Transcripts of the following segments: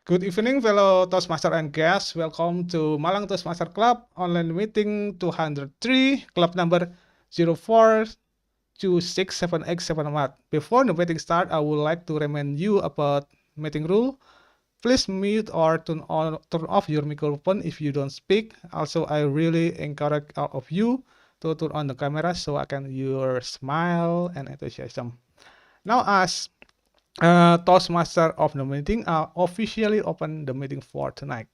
Good evening, fellow Toastmaster and guests. Welcome to Malang Toastmaster Club online meeting 203, club number 04267871. Before the meeting start, I would like to remind you about meeting rule. Please mute or turn off your microphone if you don't speak. Also, I really encourage all of you to turn on the camera so I can your smile and enthusiasm. Now, as Toastmaster of the meeting, I officially open the meeting for tonight.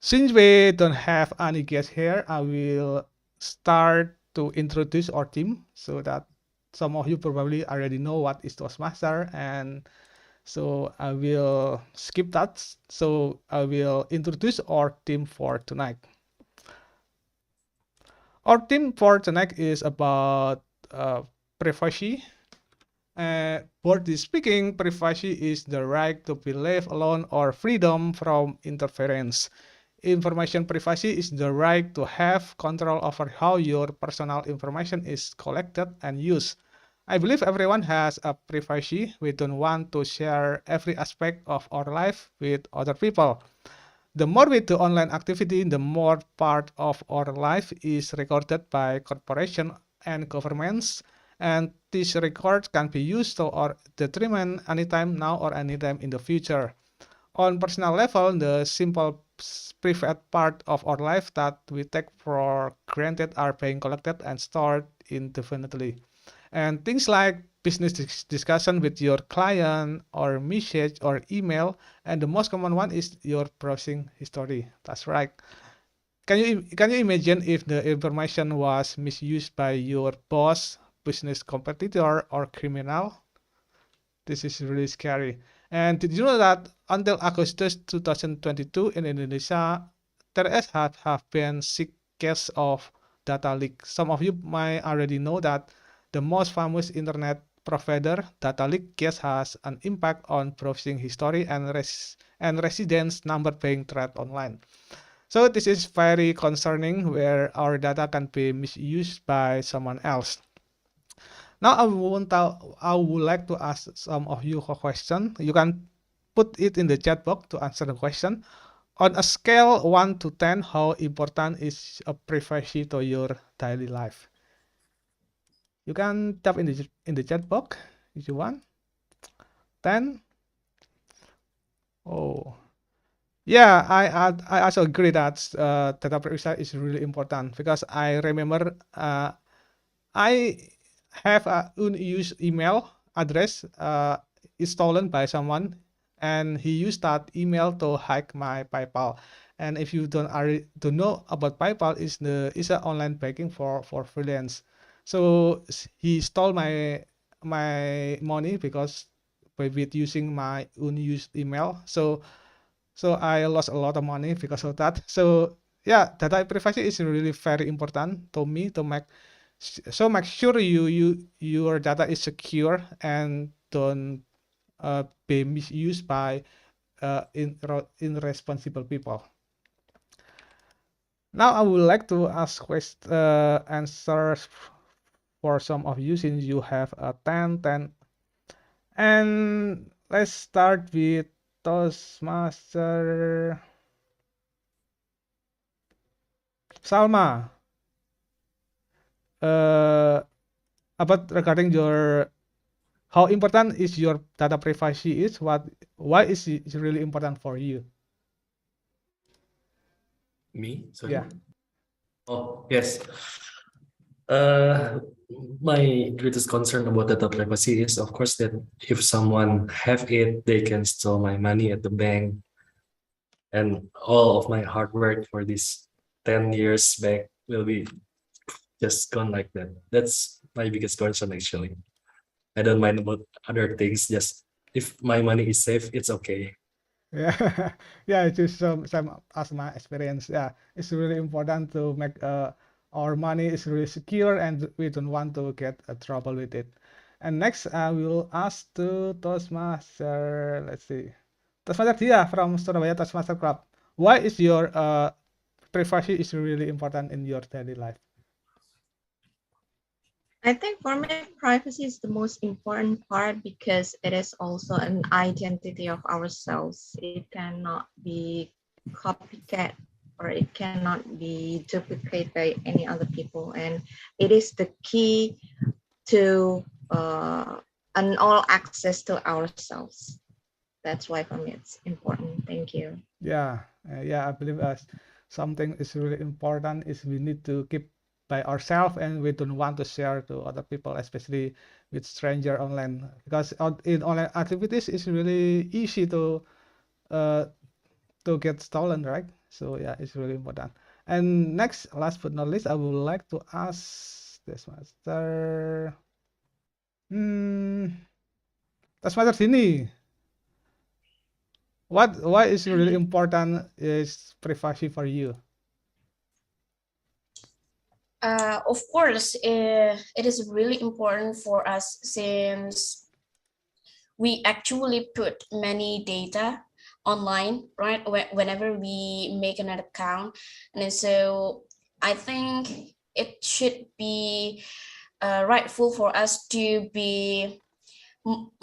Since we don't have any guests here, I will start to introduce our team so that some of you probably already know what is Toastmaster, and so I will skip that. So I will introduce our team for tonight. Our team for tonight is about privacy. Broadly speaking, privacy is the right to be left alone or freedom from interference. Information privacy is the right to have control over how your personal information is collected and used. I believe everyone has a privacy. We don't want to share every aspect of our life with other people. The more we do online activity, the more part of our life is recorded by corporations and governments, and these records can be used to our detriment anytime now or anytime in the future. On personal level, the simple private part of our life that we take for granted are being collected and stored indefinitely. And things like business discussion with your client or message or email, and the most common one is your browsing history. That's right. Can you imagine if the information was misused by your boss, business competitor, or criminal? This is really scary. And did you know that until August 2022 in Indonesia, there have been 6 cases of data leak. Some of you might already know that the most famous internet provider data leak case has an impact on browsing history and residents' number being tracked online. So this is very concerning where our data can be misused by someone else. Now I would like to ask some of you a question. You can put it in the chat box to answer the question. On a scale 1 to 10, how important is a privacy to your daily life? You can type in the chat box if you want. 10. Oh. Yeah, I also agree that data privacy is really important because I remember I have a unused email address is stolen by someone, and he used that email to hack my PayPal. And if you don't know about PayPal, is an online banking for freelance. So he stole my money because by with using my unused email. So I lost a lot of money because of that. So yeah, data privacy is really very important to me to make sure your data is secure and don't be misused by irresponsible people. Now I would like to ask answers for some of you since you have a 10. And let's start with Toastmaster Salma. About regarding your how important is your data privacy is why is it really important for you? Me? Sorry. Yeah. Oh, yes. Uh, my greatest concern about data privacy is, of course, that if someone have it, they can steal my money at the bank, and all of my hard work for these 10 years back will be just gone like that. That's my biggest concern, actually. I don't mind about other things. Just if my money is safe, it's okay. Yeah, yeah, it is some as my experience. Yeah, it's really important to make our money is really secure and we don't want to get trouble with it. And next, I will ask to Toastmaster. Let's see, Toastmaster Dia from Surabaya Toastmaster Club. Why is your privacy is really important in your daily life? I think for me, privacy is the most important part because it is also an identity of ourselves. It cannot be copycat or it cannot be duplicated by any other people. And it is the key to an all access to ourselves. That's why for me it's important. Thank you. Yeah, I believe something is really important is we need to keep by ourselves and we don't want to share to other people, especially with stranger online, because in online activities it's really easy uh, to get stolen, right? So yeah, it's really important. And next, last but not least, I would like to ask this master, hmm, this master sini, why is really important is privacy for you? Of course, it is really important for us since we actually put many data online, right? Whenever we make an account, and so I think it should be rightful for us to be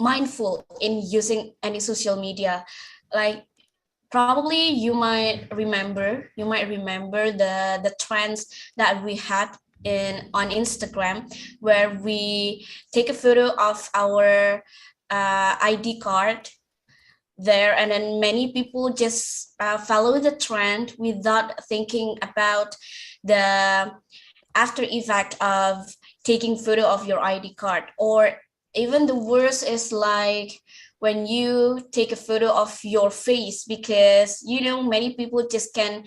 mindful in using any social media. Like probably you might remember the trends that we had in on Instagram, where we take a photo of our ID card there, and then many people just follow the trend without thinking about the after effect of taking photo of your ID card. Or even the worst is like when you take a photo of your face, because many people just can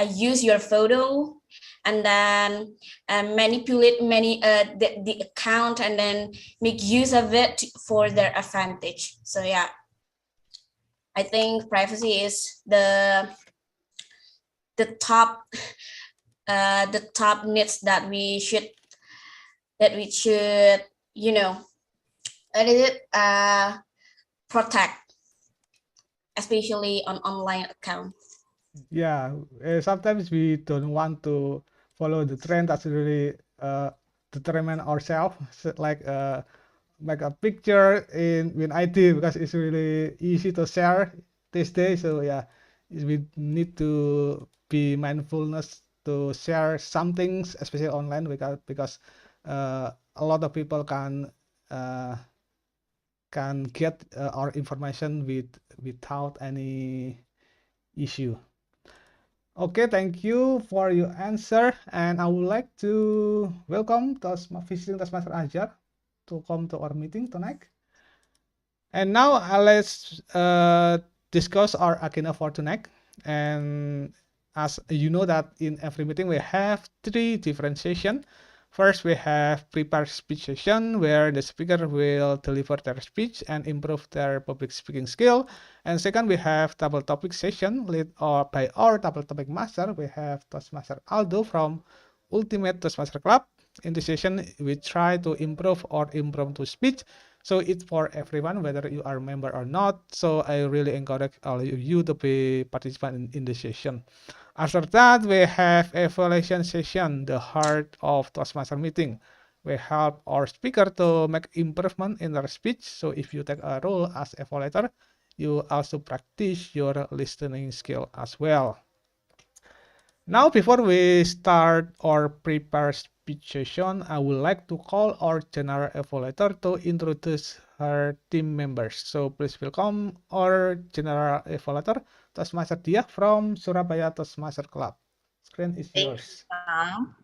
use your photo and then manipulate the account and then make use of it for their advantage. So yeah, I think privacy is the top needs that we should you know edit protect, especially on online account. Yeah, sometimes we don't want to follow the trend that's really determine ourselves, so like make a picture in IT because it's really easy to share these days. So yeah, we need to be mindfulness to share some things, especially online, because a lot of people uh, can get our information without any issue. Okay, thank you for your answer, and I would like to welcome visiting Toastmaster Ajar to come to our meeting tonight. And now let's discuss our agenda for tonight. And as you know that in every meeting we have three different sessions. First, we have prepared speech session where the speaker will deliver their speech and improve their public speaking skill. And second, we have double topic session led by our double topic master. We have Toastmaster Aldo from Ultimate Toastmaster Club. In this session, we try to improve our impromptu speech. So it's for everyone, whether you are a member or not. So I really encourage all of you to be participant in the session. After that, we have evaluation session, the heart of Toastmaster meeting. We help our speaker to make improvement in their speech. So if you take a role as evaluator, you also practice your listening skill as well. Now, before we start our prepare speech session, I would like to call our general evaluator to introduce her team members. So please welcome our general evaluator, Toastmaster Dia from Surabaya Toastmaster Club. Screen is Thank yours. you, Tom.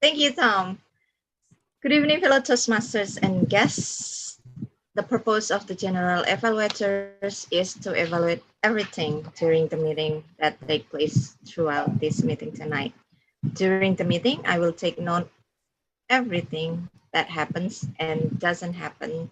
Thank you, Tom. Good evening, fellow Toastmasters and guests. The purpose of the general evaluators is to evaluate everything during the meeting that take place throughout this meeting tonight. During the meeting, I will take note everything that happens and doesn't happen.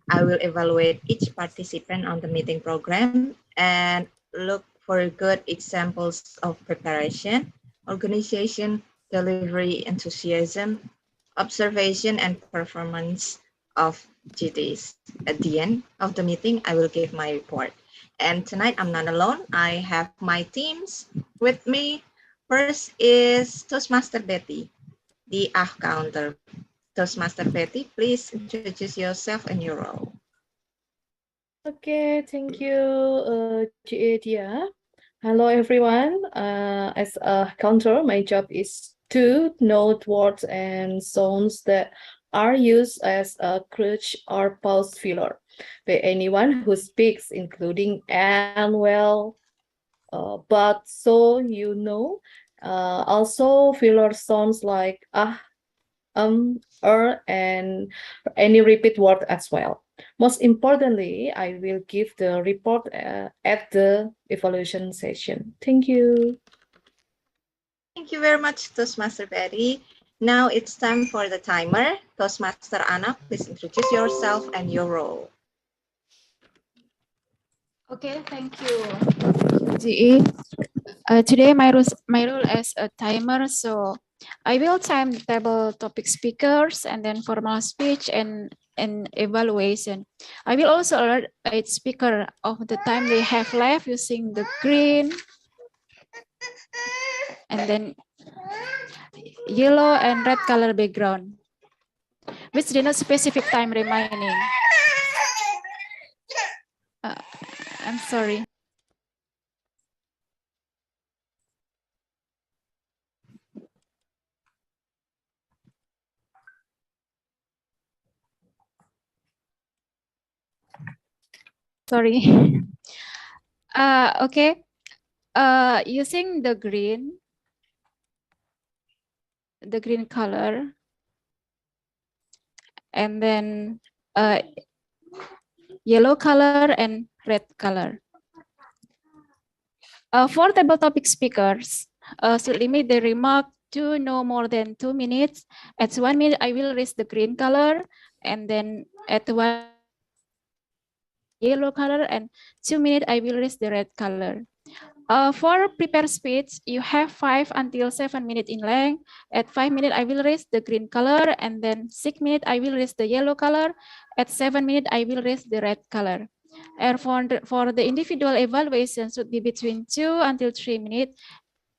I will evaluate each participant on the meeting program and look for good examples of preparation, organization, delivery, enthusiasm, observation, and performance of duties. At the end of the meeting, I will give my report. And tonight, I'm not alone. I have my teams with me. First is Toastmaster Betty, the counter. Toastmaster Betty, please introduce yourself and your role. Okay, thank you, Gia. Hello, everyone. As a counter, my job is to note words and sounds that are used as a crutch or pause filler by anyone who speaks, including and well, but so you know. Also, filler sounds like and any repeat word as well. Most importantly, I will give the report at the evaluation session. Thank you. Thank you very much, Toastmaster Betty. Now it's time for the timer. Toastmaster Anna, please introduce yourself and your role. Okay, thank you, GE. Today my role as a timer, so I will timetable topic speakers and then formal speech and evaluation. I will also alert each speaker of the time they have left using the green and then yellow and red color background, which denote specific time remaining. I'm sorry. Sorry. Okay. Using the green color, and then yellow color and red color. For table topic speakers, should limit the remark to no more than 2 minutes. At 1 minute, I will raise the green color, and then at 1 yellow color, and 2 minutes, I will raise the red color. For prepared speech, you have 5 until 7 minutes in length. At 5 minutes, I will raise the green color, and then 6 minutes, I will raise the yellow color. At 7 minutes, I will raise the red color. And for the individual evaluation should be between 2 until 3 minutes.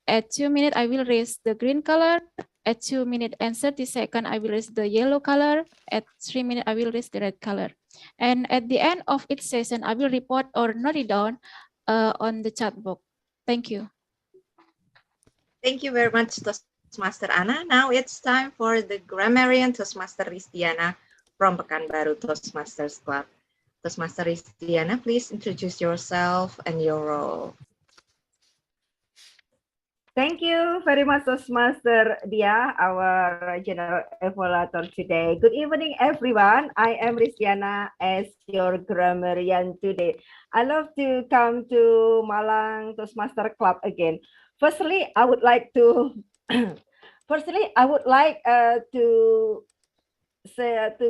At 2 minutes, I will raise the green color. At 2 minutes and 30 seconds, I will raise the yellow color. At 3 minutes, I will raise the red color. And at the end of each session, I will report or note it down on the chat box. Thank you. Thank you very much, Toastmaster Anna. Now it's time for the grammarian Toastmaster Rizdiana from Pekanbaru Toastmasters Club. Toastmaster Rizdiana, please introduce yourself and your role. Thank you very much, Toastmaster Dia, our general evaluator today. Good evening, everyone. I am Rizdiana as your grammarian today. I love to come to Malang Toastmaster Club again. Firstly, I would like to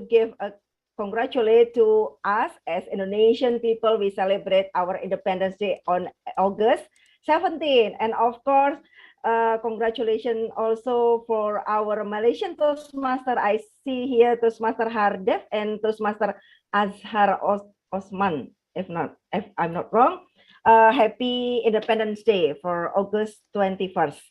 give a congratulate to us as Indonesian people. We celebrate our Independence Day on August 17, and of course, congratulations also for our Malaysian Toastmaster. I see here Toastmaster Hardef and Toastmaster Azhar Osman. If I'm not wrong, happy Independence Day for August 21st.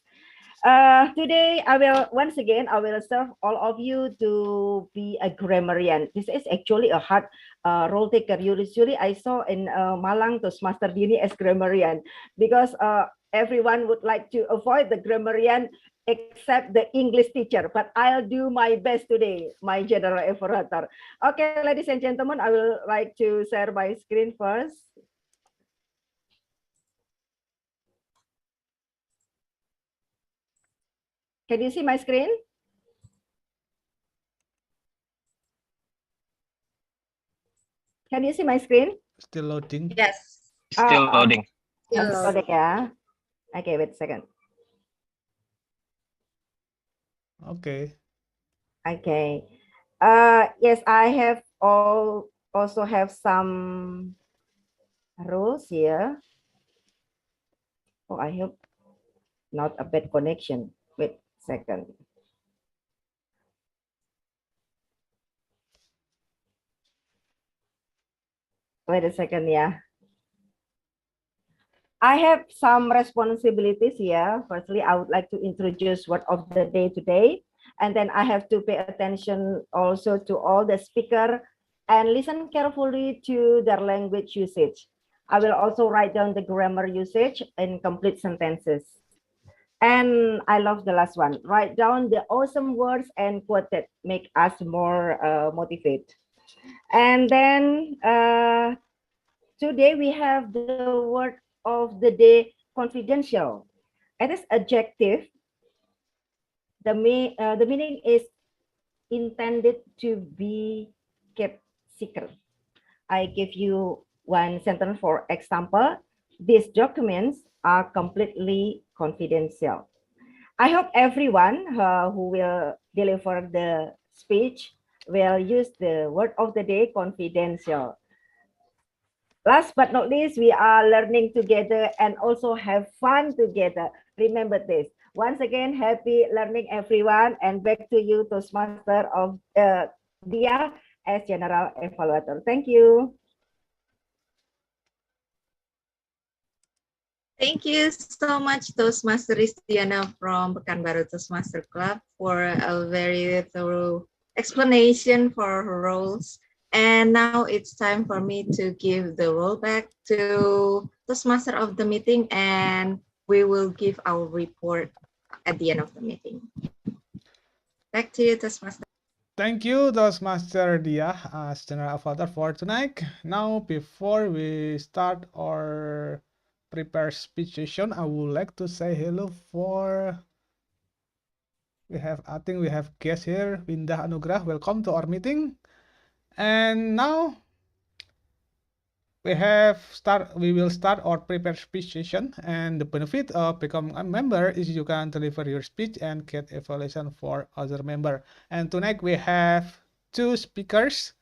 Today, I will serve all of you to be a grammarian. This is actually a hard role taker. Usually, I saw in Malang Toastmaster Dini as grammarian because everyone would like to avoid the grammarian except the English teacher. But I'll do my best today, my general evaluator. Okay, ladies and gentlemen, I will like to share my screen first. Can you see my screen? Can you see my screen? Still loading. Yes. Still loading. Loading, yeah. Okay, wait a second. Okay. Okay. Yes, I have also have some rules here. Oh, I hope not a bad connection. Wait a second. Wait a second, yeah. I have some responsibilities here. Firstly, I would like to introduce word of the day today. And then I have to pay attention also to all the speaker and listen carefully to their language usage. I will also write down the grammar usage in complete sentences. And I love the last one. Write down the awesome words and quote it, make us more motivated. And then today we have the word of the day, confidential. It is adjective. The meaning is intended to be kept secret. I give you one sentence for example. These documents are completely confidential. I hope everyone who will deliver the speech will use the word of the day, confidential. Last but not least, we are learning together and also have fun together. Remember this. Once again, happy learning everyone, and back to you, Toastmaster of Dia as General Evaluator. Thank you. Thank you so much, Toastmaster Ristiana from Pekanbaru Toastmaster Club, for a very thorough explanation for her roles. And now it's time for me to give the role back to Toastmaster of the meeting, and we will give our report at the end of the meeting. Back to you, Toastmaster. Thank you, Toastmaster Dia, as General Avatar for tonight. Now, before we start our prepare speech session, I would like to say hello for I think we have guest here, Winda Anugrah. Welcome to our meeting. And now we will start our prepare speech session. And the benefit of becoming a member is you can deliver your speech and get evaluation for other member. And tonight we have two speakers.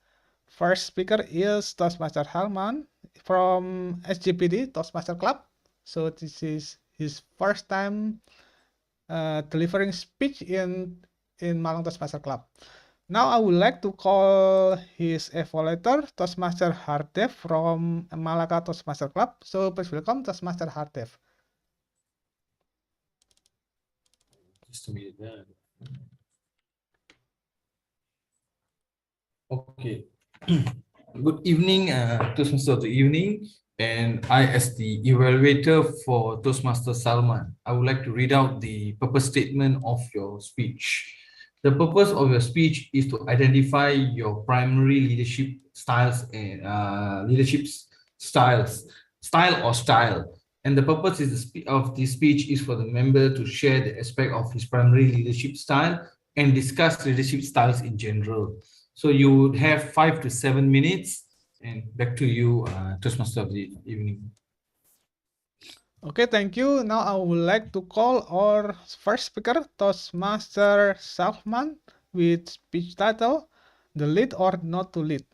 First speaker is Toastmaster Halman from SGPD Toastmaster Club. So this is his first time delivering speech in Malang Toastmaster Club. Now I would like to call his evaluator, Toastmaster Hardev from Malaka Toastmaster Club. So please welcome Toastmaster Hardev. Just a minute. Okay. Good evening, Toastmaster of the evening. And I, as the evaluator for Toastmaster Salman, I would like to read out the purpose statement of your speech. The purpose of your speech is to identify your primary leadership styles and style. And the purpose of this speech is for the member to share the aspect of his primary leadership style and discuss leadership styles in general. So you would have 5 to 7 minutes. And back to you, Toastmaster of the evening. Okay, thank you. Now I would like to call our first speaker, Toastmaster Salman, with speech title, The Lead or Not to Lead.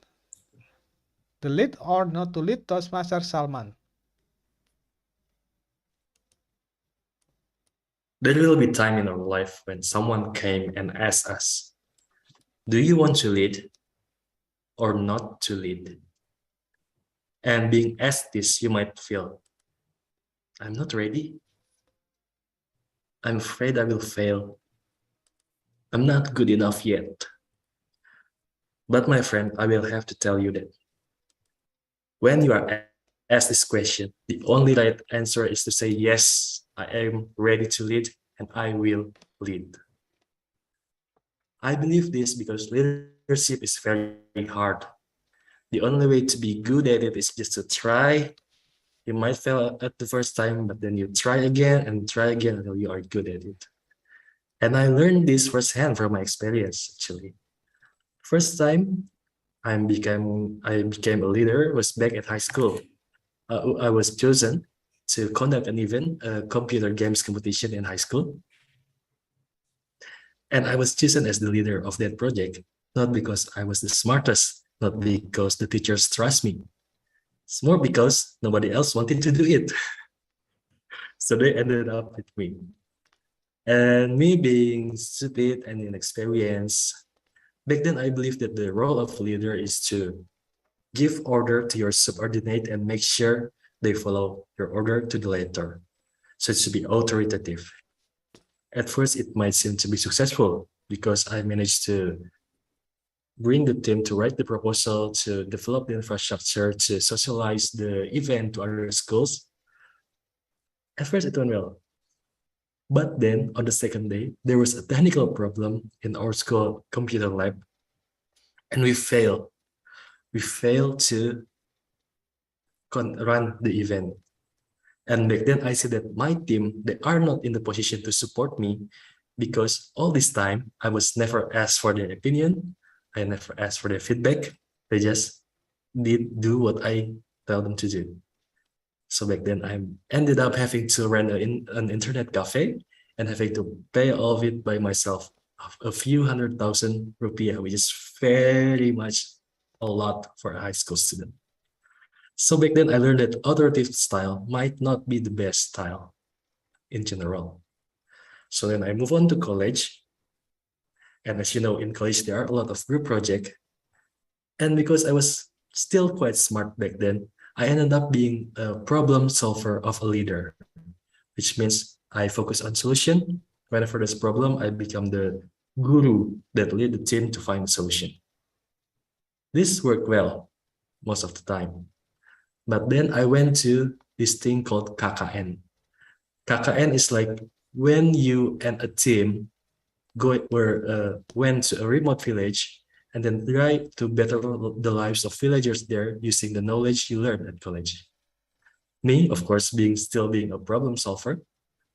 The Lead or Not to Lead, Toastmaster Salman. There will be time in our life when someone came and asked us, do you want to lead or not to lead? And being asked this, you might feel, I'm not ready. I'm afraid I will fail. I'm not good enough yet. But my friend, I will have to tell you that when you are asked this question, the only right answer is to say, yes, I am ready to lead and I will lead. I believe this because leadership is very hard. The only way to be good at it is just to try. You might fail at the first time, but then you try again until you are good at it. And I learned this firsthand from my experience, actually. First time I became a leader was back at high school. I was chosen to conduct an event, a computer games competition in high school. And I was chosen as the leader of that project, not because I was the smartest, not because the teachers trust me. It's more because nobody else wanted to do it. So they ended up with me. And me being stupid and inexperienced, back then I believed that the role of a leader is to give order to your subordinate and make sure they follow your order to the letter. So it should be authoritative. At first, it might seem to be successful because I managed to bring the team to write the proposal, to develop the infrastructure, to socialize the event to other schools. At first, it went well. But then on the second day, there was a technical problem in our school computer lab, and we failed. We failed to run the event. And back then, I said that my team, they are not in the position to support me because all this time, I was never asked for their opinion. I never asked for their feedback. They just did do what I tell them to do. So back then, I ended up having to run an internet cafe and having to pay all of it by myself, a few 100,000 rupiah, which is very much a lot for a high school student. So back then, I learned that authoritative style might not be the best style in general. So then I move on to college. And as you know, in college, there are a lot of group projects. And because I was still quite smart back then, I ended up being a problem solver of a leader, which means I focus on solution. Whenever there's a problem, I become the guru that lead the team to find a solution. This worked well most of the time. But then I went to this thing called KKN. KKN is like when you and a team went to a remote village and then try to better the lives of villagers there using the knowledge you learned at college. Me, of course, still being a problem solver,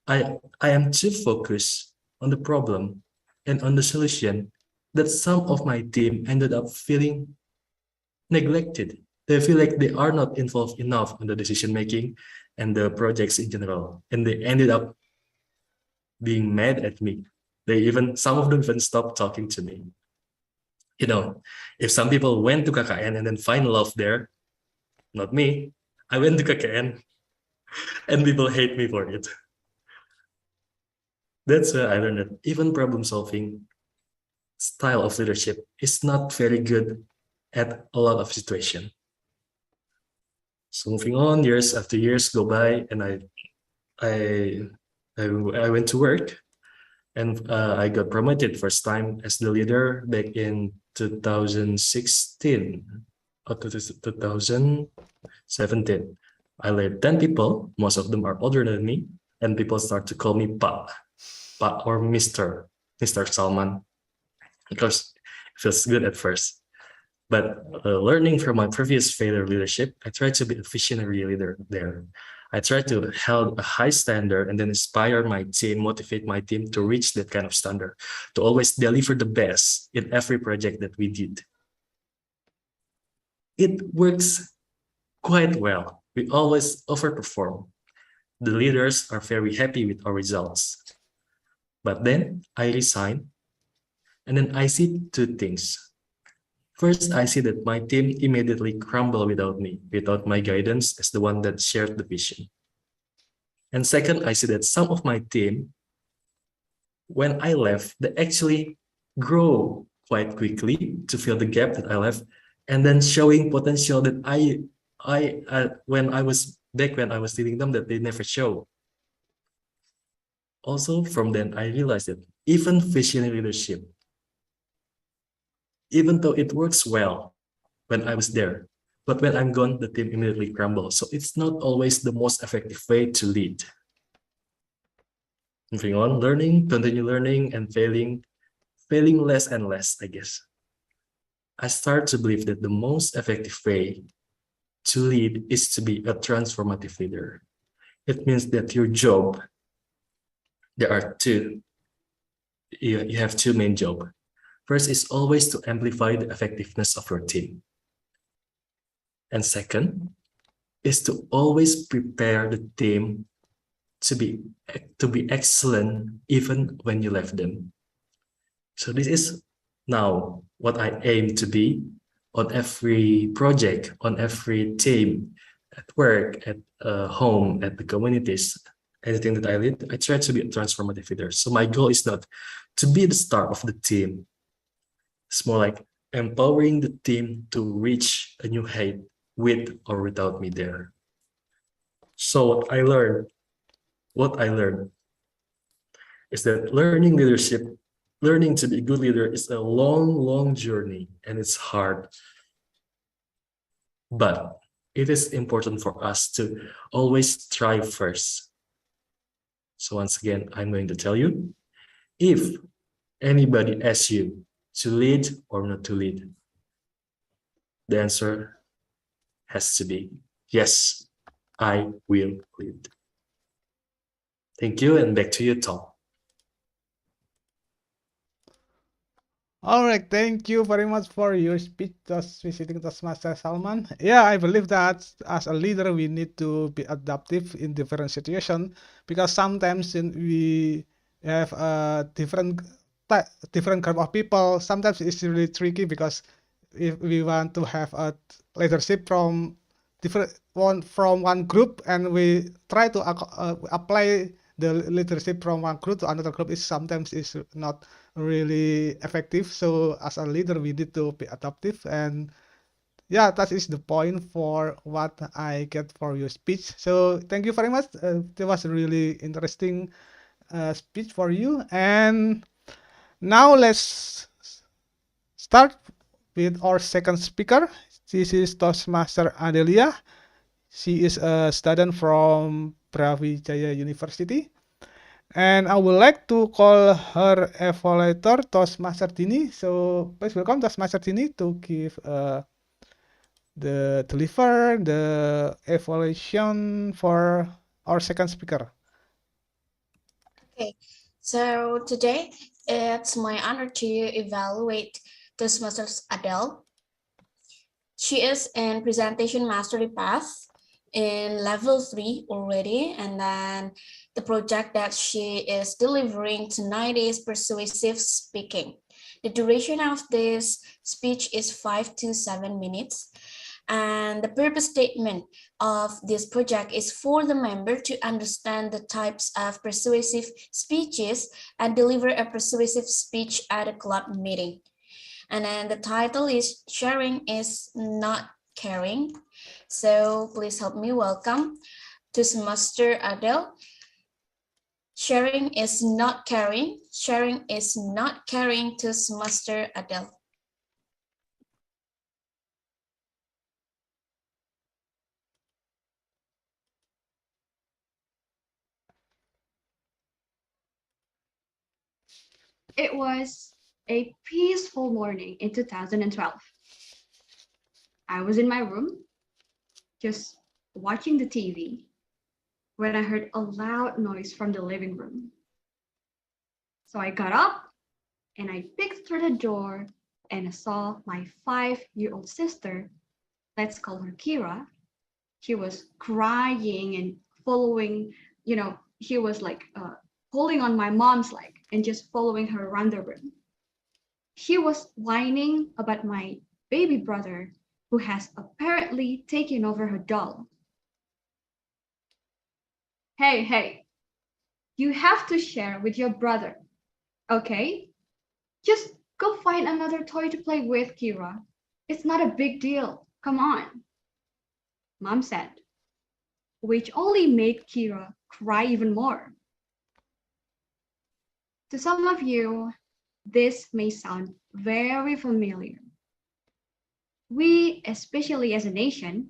I am too focused on the problem and on the solution that some of my team ended up feeling neglected. They feel like they are not involved enough in the decision making and the projects in general, and they ended up being mad at me. Some of them even stopped talking to me. You know, if some people went to KKN and then find love there, not me. I went to KKN and people hate me for it. That's where I learned that even problem solving style of leadership is not very good at a lot of situations. So moving on, years after years go by, and I went to work, and I got promoted first time as the leader back in 2016 or 2017. I led 10 people. Most of them are older than me, and people start to call me Pa or Mr. Salman, because it feels good at first. But learning from my previous failure leadership, I tried to be a visionary leader there. I tried to hold a high standard and then inspire my team, motivate my team to reach that kind of standard, to always deliver the best in every project that we did. It works quite well. We always overperform. The leaders are very happy with our results. But then I resign, and then I see two things. First, I see that my team immediately crumbled without me, without my guidance as the one that shared the vision. And second, I see that some of my team, when I left, they actually grow quite quickly to fill the gap that I left, and then showing potential that when I was leading them, that they never show. Also, from then, I realized that even visionary leadership, even though it works well when I was there, but when I'm gone, the team immediately crumbles. So it's not always the most effective way to lead. Moving on, continue learning and failing less and less, I guess. I start to believe that the most effective way to lead is to be a transformative leader. It means that your job, there are two. You have two main jobs. First is always to amplify the effectiveness of your team. And second is to always prepare the team to be excellent even when you left them. So this is now what I aim to be on every project, on every team, at work, at home, at the communities, anything that I lead. I try to be a transformative leader. So my goal is not to be the star of the team. It's more like empowering the team to reach a new height with or without me there. So what I learned is that learning leadership Learning to be a good leader is a long, long journey and it's hard. But it is important for us to always try first. So once again, I'm going to tell you, if anybody asks you to lead or not to lead, the answer has to be yes, I will lead. Thank you, and back to you, Tom. All right, thank you very much for your speech, just visiting Toastmaster Salman. Yeah, I believe that as a leader, we need to be adaptive in different situations because sometimes we have a different group of people. Sometimes it's really tricky because if we want to have a leadership from one group and we try to apply the leadership from one group to another group is sometimes is not really effective. So as a leader, we need to be adaptive, and yeah, that is the point for what I get for your speech. So thank you very much. It was a really interesting speech for you. And now let's start with our second speaker. This is Toastmaster Adelia. She is a student from Brawijaya University. And I would like to call her evaluator, Toastmaster Dini. So please welcome Toastmaster Dini to give the evaluation for our second speaker. Okay, so today it's my honor to evaluate Toastmasters Adele. She is in presentation mastery path in level 3 already, and then the project that she is delivering tonight is persuasive speaking. The duration of this speech is 5 to 7 minutes. And the purpose statement of this project is for the member to understand the types of persuasive speeches and deliver a persuasive speech at a club meeting. And then the title is Sharing is Not Caring. So please help me welcome Toastmaster Adele. Sharing is not caring. Sharing is not caring, Toastmaster Adele. It was a peaceful morning in 2012. I was in my room, just watching the TV, when I heard a loud noise from the living room. So I got up and I peeked through the door and I saw my 5-year-old sister, let's call her Kira. She was crying and following, she was like pulling on my mom's leg and just following her around the room. She was whining about my baby brother who has apparently taken over her doll. Hey, you have to share with your brother, okay? Just go find another toy to play with, Kira. It's not a big deal. Come on. Mom said, which only made Kira cry even more. To some of you, this may sound very familiar. We, especially as a nation,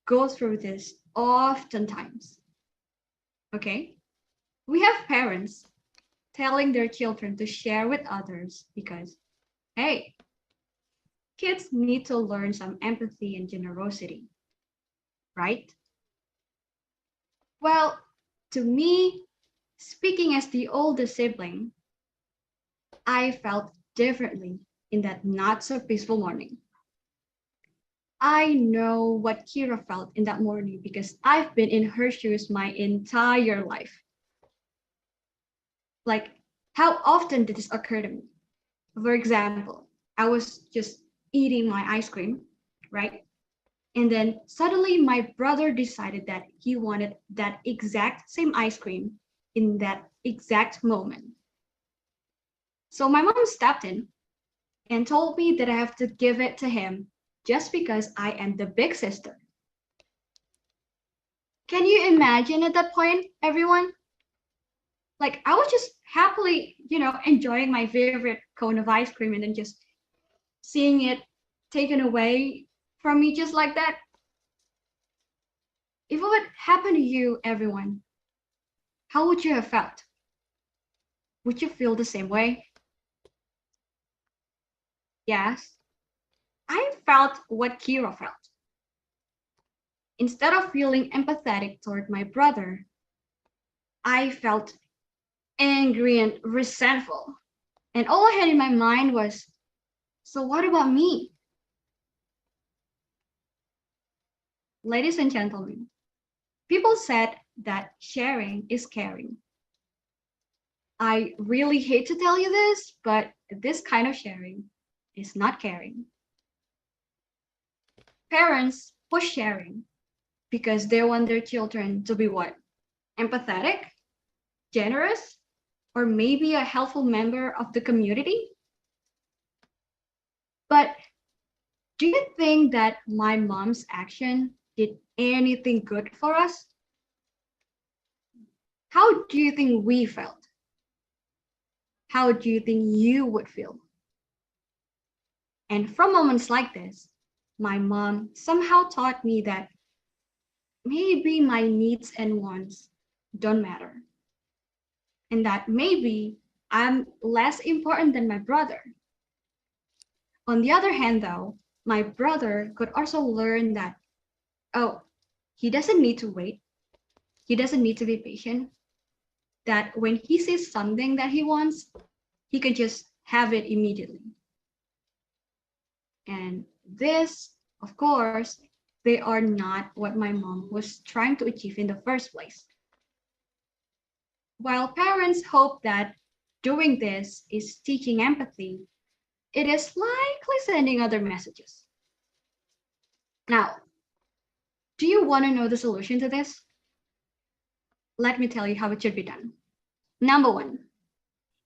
go through this oftentimes. Okay? We have parents telling their children to share with others because, hey, kids need to learn some empathy and generosity, right? Well, to me, speaking as the oldest sibling, I felt differently in that not so peaceful morning. I know what Kira felt in that morning because I've been in her shoes my entire life. Like, how often did this occur to me? For example, I was just eating my ice cream, right? And then suddenly my brother decided that he wanted that exact same ice cream in that exact moment. So my mom stepped in and told me that I have to give it to him just because I am the big sister. Can you imagine at that point, everyone? Like I was just happily, enjoying my favorite cone of ice cream and then just seeing it taken away from me just like that. If it would happen to you, everyone, how would you have felt? Would you feel the same way? Yes, I felt what Kira felt. Instead of feeling empathetic toward my brother, I felt angry and resentful. And all I had in my mind was, so what about me? Ladies and gentlemen, people said that sharing is caring. I really hate to tell you this, but this kind of sharing is not caring. Parents push sharing because they want their children to be what? Empathetic, generous, or maybe a helpful member of the community? But do you think that my mom's action did anything good for us? How do you think we felt? How do you think you would feel? And from moments like this, my mom somehow taught me that maybe my needs and wants don't matter. And that maybe I'm less important than my brother. On the other hand, though, my brother could also learn that, oh, he doesn't need to wait. He doesn't need to be patient. That when he sees something that he wants, he can just have it immediately. And this, of course, they are not what my mom was trying to achieve in the first place. While parents hope that doing this is teaching empathy, it is likely sending other messages. Now, do you want to know the solution to this? Let me tell you how it should be done. Number one,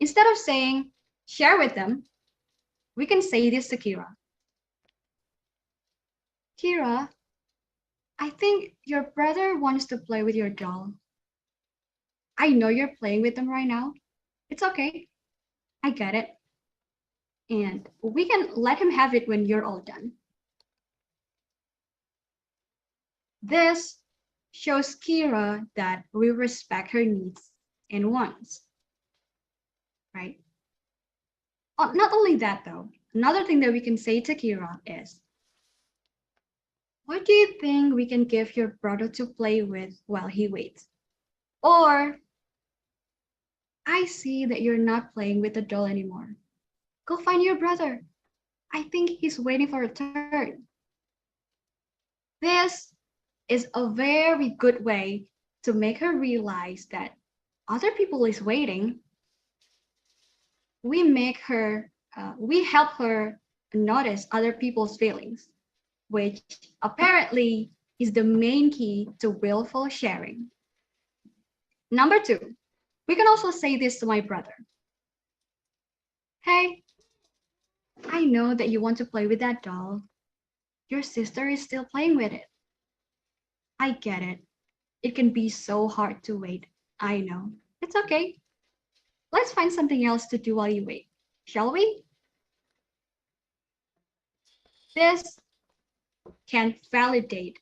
instead of saying, share with them, we can say this to Kira. Kira, I think your brother wants to play with your doll. I know you're playing with them right now. It's okay. I get it. And we can let him have it when you're all done. This shows Kira that we respect her needs and wants, right? Not only that though, another thing that we can say to Kira is, what do you think we can give your brother to play with while he waits? Or, I see that you're not playing with the doll anymore. Go find your brother. I think he's waiting for a turn. This is a very good way to make her realize that other people is waiting. We help her notice other people's feelings, which apparently is the main key to willful sharing. Number two, we can also say this to my brother. Hey, I know that you want to play with that doll. Your sister is still playing with it. I get it. It can be so hard to wait. I know. It's okay. Let's find something else to do while you wait, shall we? This can validate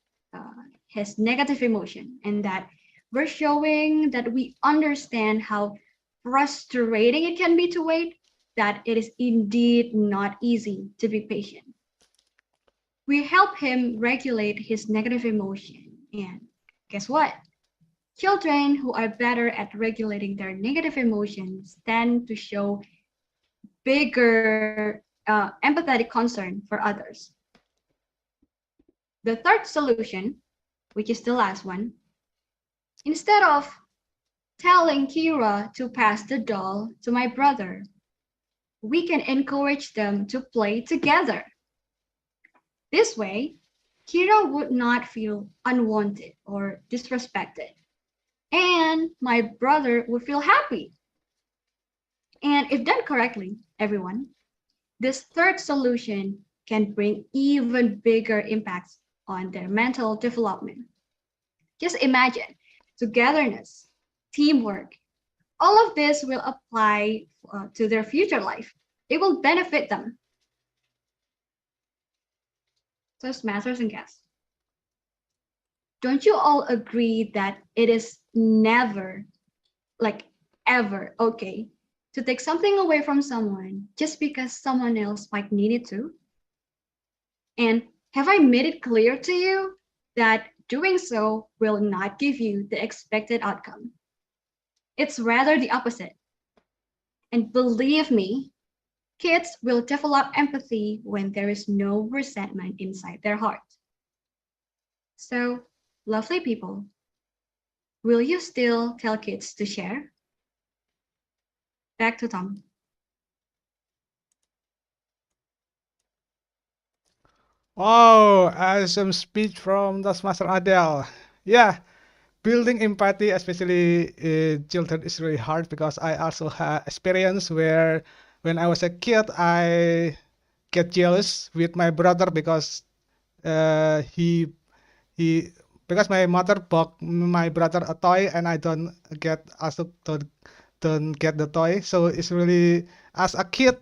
his negative emotion, and that we're showing that we understand how frustrating it can be to wait, that it is indeed not easy to be patient. We help him regulate his negative emotion, and guess what? Children who are better at regulating their negative emotions tend to show bigger empathetic concern for others. The third solution, which is the last one, instead of telling Kira to pass the doll to my brother, we can encourage them to play together. This way, Kira would not feel unwanted or disrespected, and my brother would feel happy. And if done correctly, everyone, this third solution can bring even bigger impacts on their mental development. Just imagine togetherness, teamwork, All of this will apply to their future life. It will benefit them. Toastmasters and guests, don't you all agree that it is never, like ever, okay to take something away from someone just because someone else might need it too? And have I made it clear to you that doing so will not give you the expected outcome? It's rather the opposite. And believe me, kids will develop empathy when there is no resentment inside their heart. So, lovely people, will you still tell kids to share? Back to Tom. Wow, awesome speech from Toastmaster Adele. Yeah, building empathy, especially children, is really hard because I also had experience where when I was a kid, I get jealous with my brother because he because my mother bought my brother a toy and I don't get the toy. So it's really, as a kid,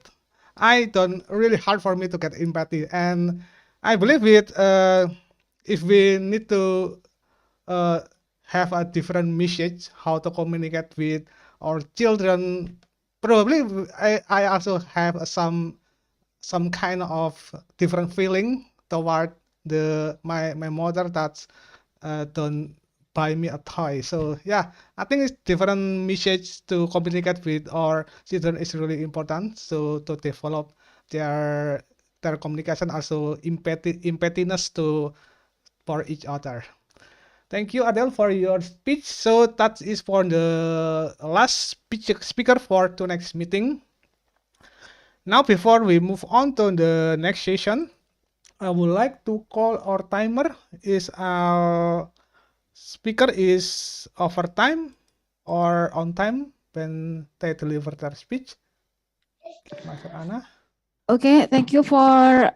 I don't really hard for me to get empathy. And I believe it, if we need to uh, have a different message how to communicate with our children, probably I also have some kind of different feeling toward my mother that don't buy me a toy. So yeah, I think it's different message to communicate with our children is really important. So to develop their their communication, also empathiness to for each other. Thank you, Adele, for your speech. So that is for the last speaker for tonight's meeting. Now, before we move on to the next session, I would like to call our timer. Is our speaker is over time or on time when they deliver their speech? Master Anna. Okay, thank you for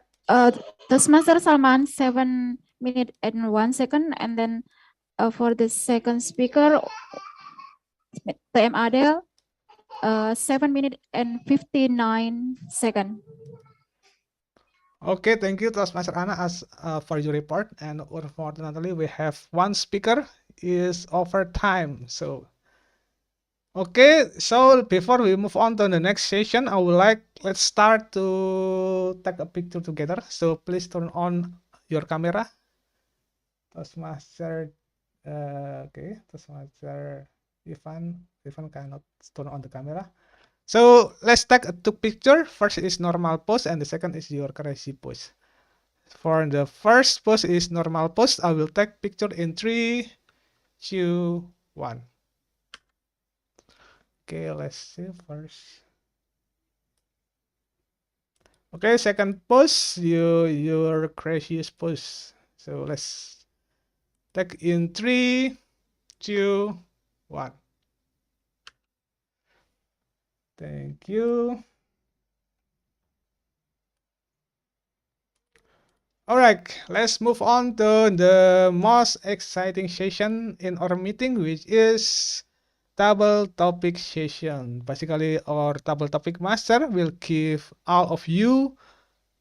Toastmaster Salman, 7 minutes and 1 second, and then for the second speaker, TM Adel, 7 minutes and 59 seconds. Okay, thank you, Toastmaster Anna, as for your report. And unfortunately, we have one speaker is over time. So, okay, so before we move on to the next session, I would like let's start to take a picture together. So please turn on your camera. Toastmaster, okay, Toastmaster Ivan cannot turn on the camera. So let's take a two picture. First is normal pose and the second is your crazy pose. For the first pose is normal pose. I will take picture in 3, 2, 1. Okay, let's see first. Okay, second pose, your craziest pose. So let's take in 3, 2, 1. Thank you. All right, let's move on to the most exciting session in our meeting, which is double topic session. Basically, our double topic master will give all of you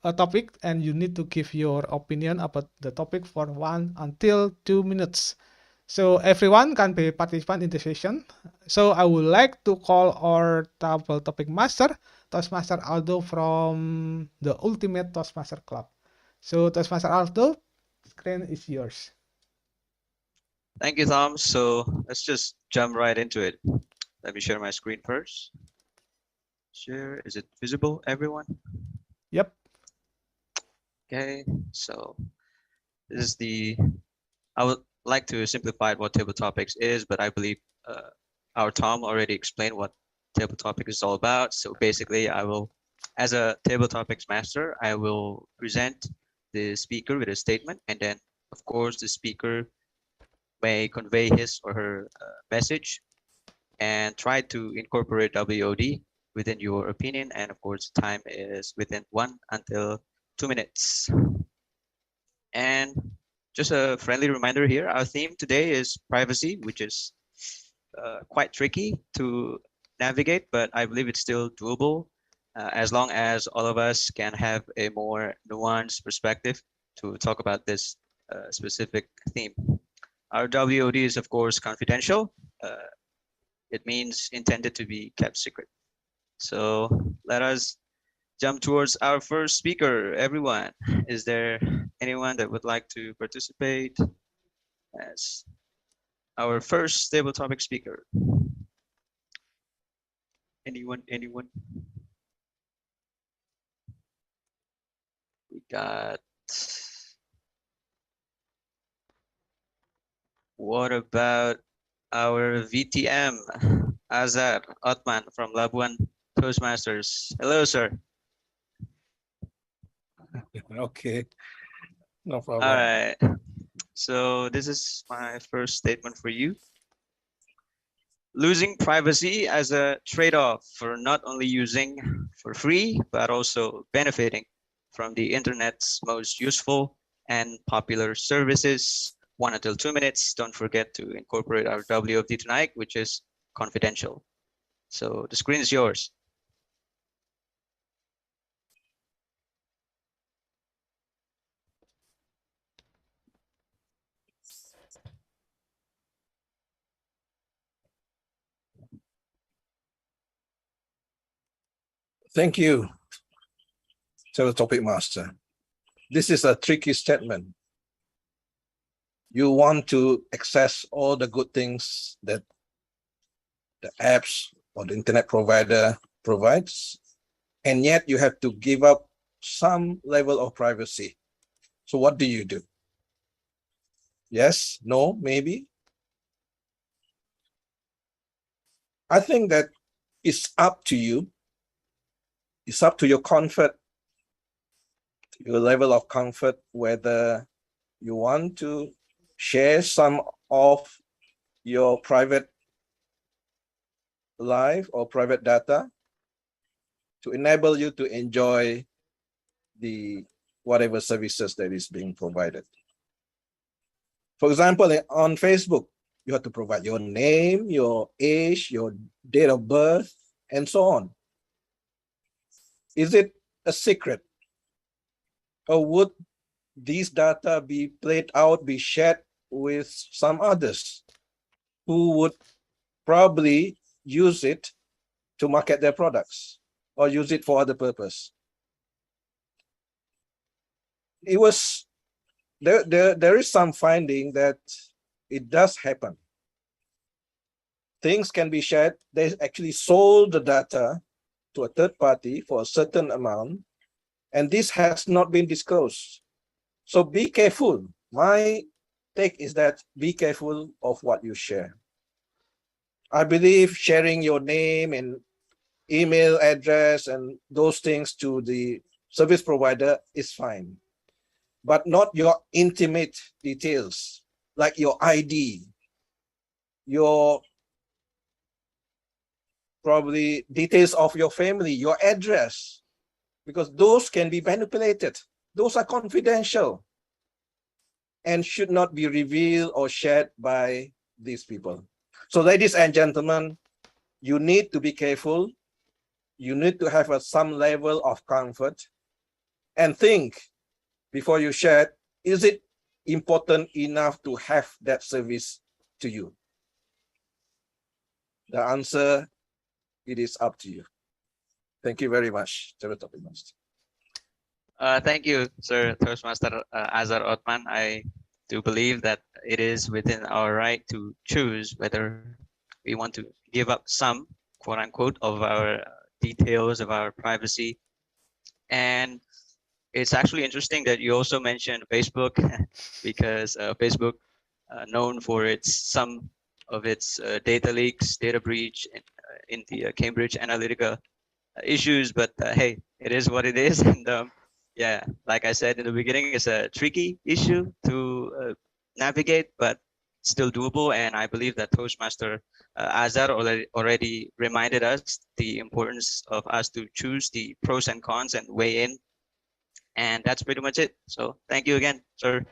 a topic and you need to give your opinion about the topic for 1 until 2 minutes. So everyone can be participant in the session. So I would like to call our double topic master, Toastmaster Aldo from the Ultimate Toastmaster Club. So Toastmaster Aldo, screen is yours. Thank you, Tom. So let's just jump right into it. Let me share my screen first. Share, is it visible, everyone? Yep. Okay, so this is I would like to simplify what table topics is, but I believe our Tom already explained what table topic is all about. So basically I will, as a table topics master, I will present the speaker with a statement, and then of course the speaker may convey his or her message and try to incorporate WOD within your opinion. And of course, time is within 1 until 2 minutes. And just a friendly reminder here, our theme today is privacy, which is quite tricky to navigate, but I believe it's still doable as long as all of us can have a more nuanced perspective to talk about this specific theme. Our WOD is, of course, confidential. It means intended to be kept secret. So let us jump towards our first speaker. Everyone, is there anyone that would like to participate as our first table topic speaker? Anyone? We got. What about our VTM, Azar Otman from Labuan Toastmasters? Hello, sir. Okay, no problem. All right. So this is my first statement for you. Losing privacy as a trade-off for not only using for free, but also benefiting from the internet's most useful and popular services. 1 until 2 minutes. Don't forget to incorporate our WFD tonight, which is confidential. So the screen is yours. Thank you, Tell Topic Master. This is a tricky statement. You want to access all the good things that the apps or the internet provider provides, and yet you have to give up some level of privacy. So what do you do? Yes, no, maybe? I think that it's up to you. It's up to your comfort, your level of comfort, whether you want to share some of your private life or private data to enable you to enjoy the whatever services that is being provided. For example, on Facebook, you have to provide your name, your age, your date of birth, and so on. Is it a secret? Or would these data be played out, be shared with some others who would probably use it to market their products or use it for other purpose? It was, there is some finding that it does happen. Things can be shared. They actually sold the data to a third party for a certain amount, and this has not been disclosed. So be careful. My take is that be careful of what you share. I believe sharing your name and email address and those things to the service provider is fine, but not your intimate details, like your ID, your probably details of your family, your address, because those can be manipulated. Those are confidential and should not be revealed or shared by these people. So ladies and gentlemen, you need to be careful. You need to have some level of comfort and think before you share it, is it important enough to have that service to you? The answer, it is up to you. Thank you very much. Thank you, Sir Toastmaster Azar Otman. I do believe that it is within our right to choose whether we want to give up some, quote unquote, of our details of our privacy. And it's actually interesting that you also mentioned Facebook because Facebook, known for some of its data leaks, data breach in the Cambridge Analytica issues, but hey, it is what it is. And yeah, like I said in the beginning, it's a tricky issue to navigate, but still doable. And I believe that Toastmaster Azar already reminded us the importance of us to choose the pros and cons and weigh in. And that's pretty much it. So thank you again, sir.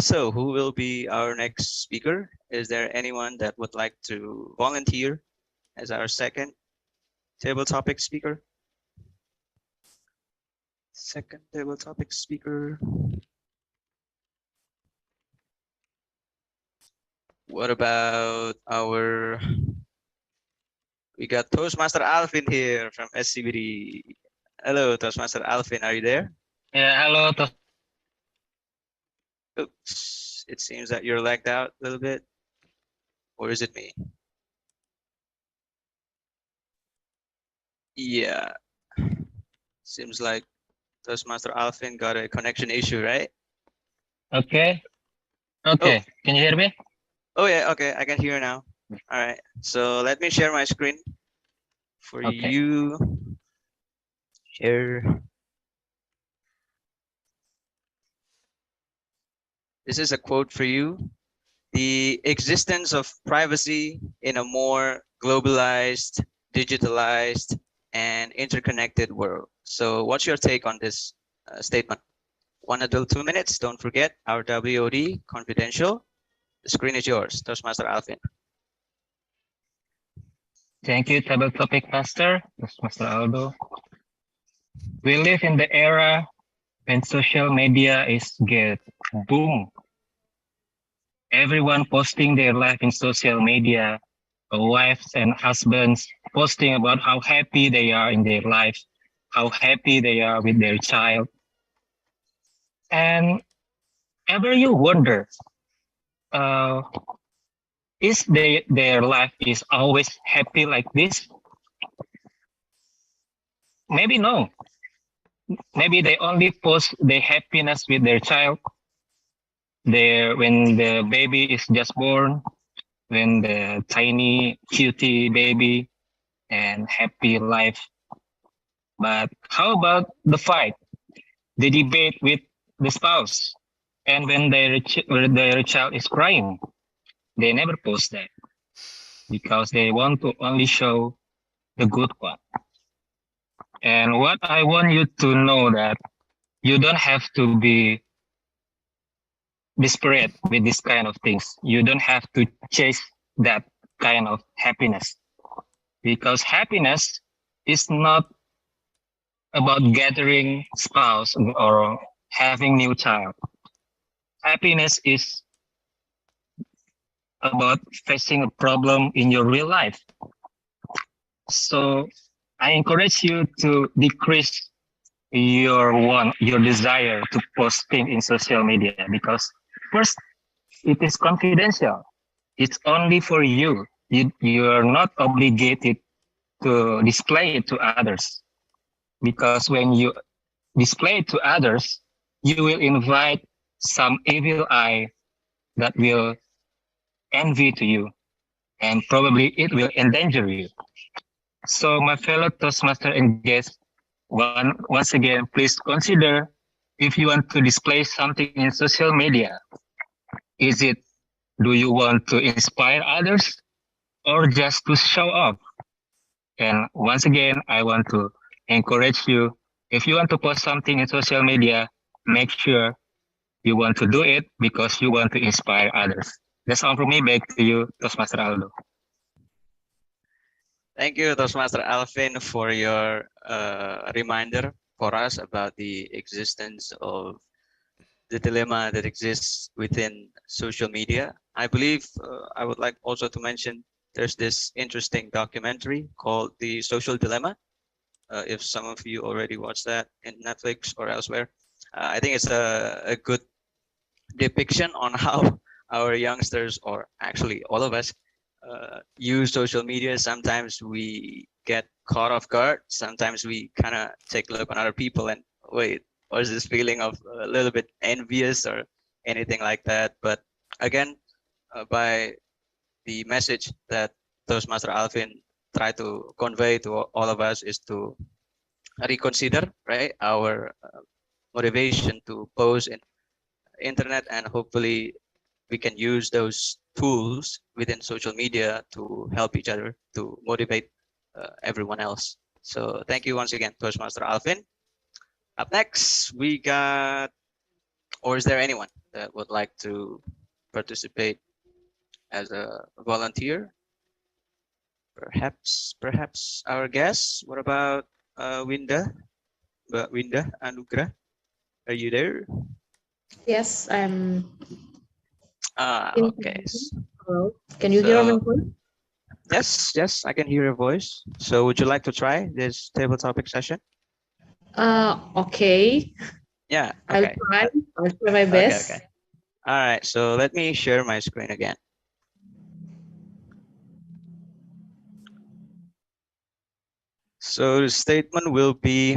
So who will be our next speaker? Is there anyone that would like to volunteer as our second table topic speaker? Second table topic speaker. What about we got Toastmaster Alvin here from SCBD. Hello, Toastmaster Alvin, are you there? Yeah, hello. Oops, it seems that you're lagged out a little bit. Or is it me? Yeah. Seems like Toastmaster Alvin got a connection issue, right? Okay. Okay. Can you hear me? Oh yeah, okay, I can hear now. All right, so let me share my screen for Okay. you. Share. This is a quote for you. The existence of privacy in a more globalized, digitalized, and interconnected world. So what's your take on this statement? 1 until 2 minutes. Don't forget our WOD confidential. The screen is yours, Toastmaster Alvin. Thank you, Table Topic Master, Mr. Aldo. We live in the era when social media is get boom. Everyone posting their life in social media, wives and husbands posting about how happy they are in their life, how happy they are with their child. And ever you wonder, uh, is their life is always happy like this? Maybe no. Maybe they only post their happiness with their child. When the baby is just born, when the tiny cutie baby and happy life. But how about the fight, the debate with the spouse, and when their child is crying? They never post that because they want to only show the good one. And what I want you to know that you don't have to be desperate with this kind of things. You don't have to chase that kind of happiness because happiness is not about gathering spouse or having new child. Happiness is about facing a problem in your real life. So I encourage you to decrease your desire to post things in social media because first it is confidential. It's only for you. You are not obligated to display it to others because when you display it to others, you will invite some evil eye that will envy to you and probably it will endanger you. So my fellow Toastmaster and guests, once again, please consider if you want to display something in social media. Is it, do you want to inspire others or just to show off? And once again, I want to encourage you, if you want to post something in social media, make sure you want to do it because you want to inspire others. That's all from me. Back to you, Toastmaster Aldo. Thank you, Toastmaster Alvin, for your reminder for us about the existence of the dilemma that exists within social media. I believe I would like also to mention there's this interesting documentary called The Social Dilemma. If some of you already watched that in Netflix or elsewhere, I think it's a good depiction on how our youngsters, or actually all of us, use social media. Sometimes we get caught off guard. Sometimes we kind of take a look on other people and wait, what is this feeling of a little bit envious or anything like that? But again, by the message that Toastmaster Alvin tried to convey to all of us is to reconsider, right, our motivation to post in internet, and hopefully we can use those tools within social media to help each other, to motivate everyone else. So thank you once again, Toastmaster Alvin. Up next, we got Or is there anyone that would like to participate as a volunteer? Perhaps our guest. What about Winda? But Winda Anugrah, are you there? Yes, I'm Okay. Hello. Can you hear my So voice? yes, I can hear your voice. So would you like to try this table topic session? Okay. Yeah. I'll Okay. try. I'll try my Okay. best. Okay. All right. So let me share my screen again. So the statement will be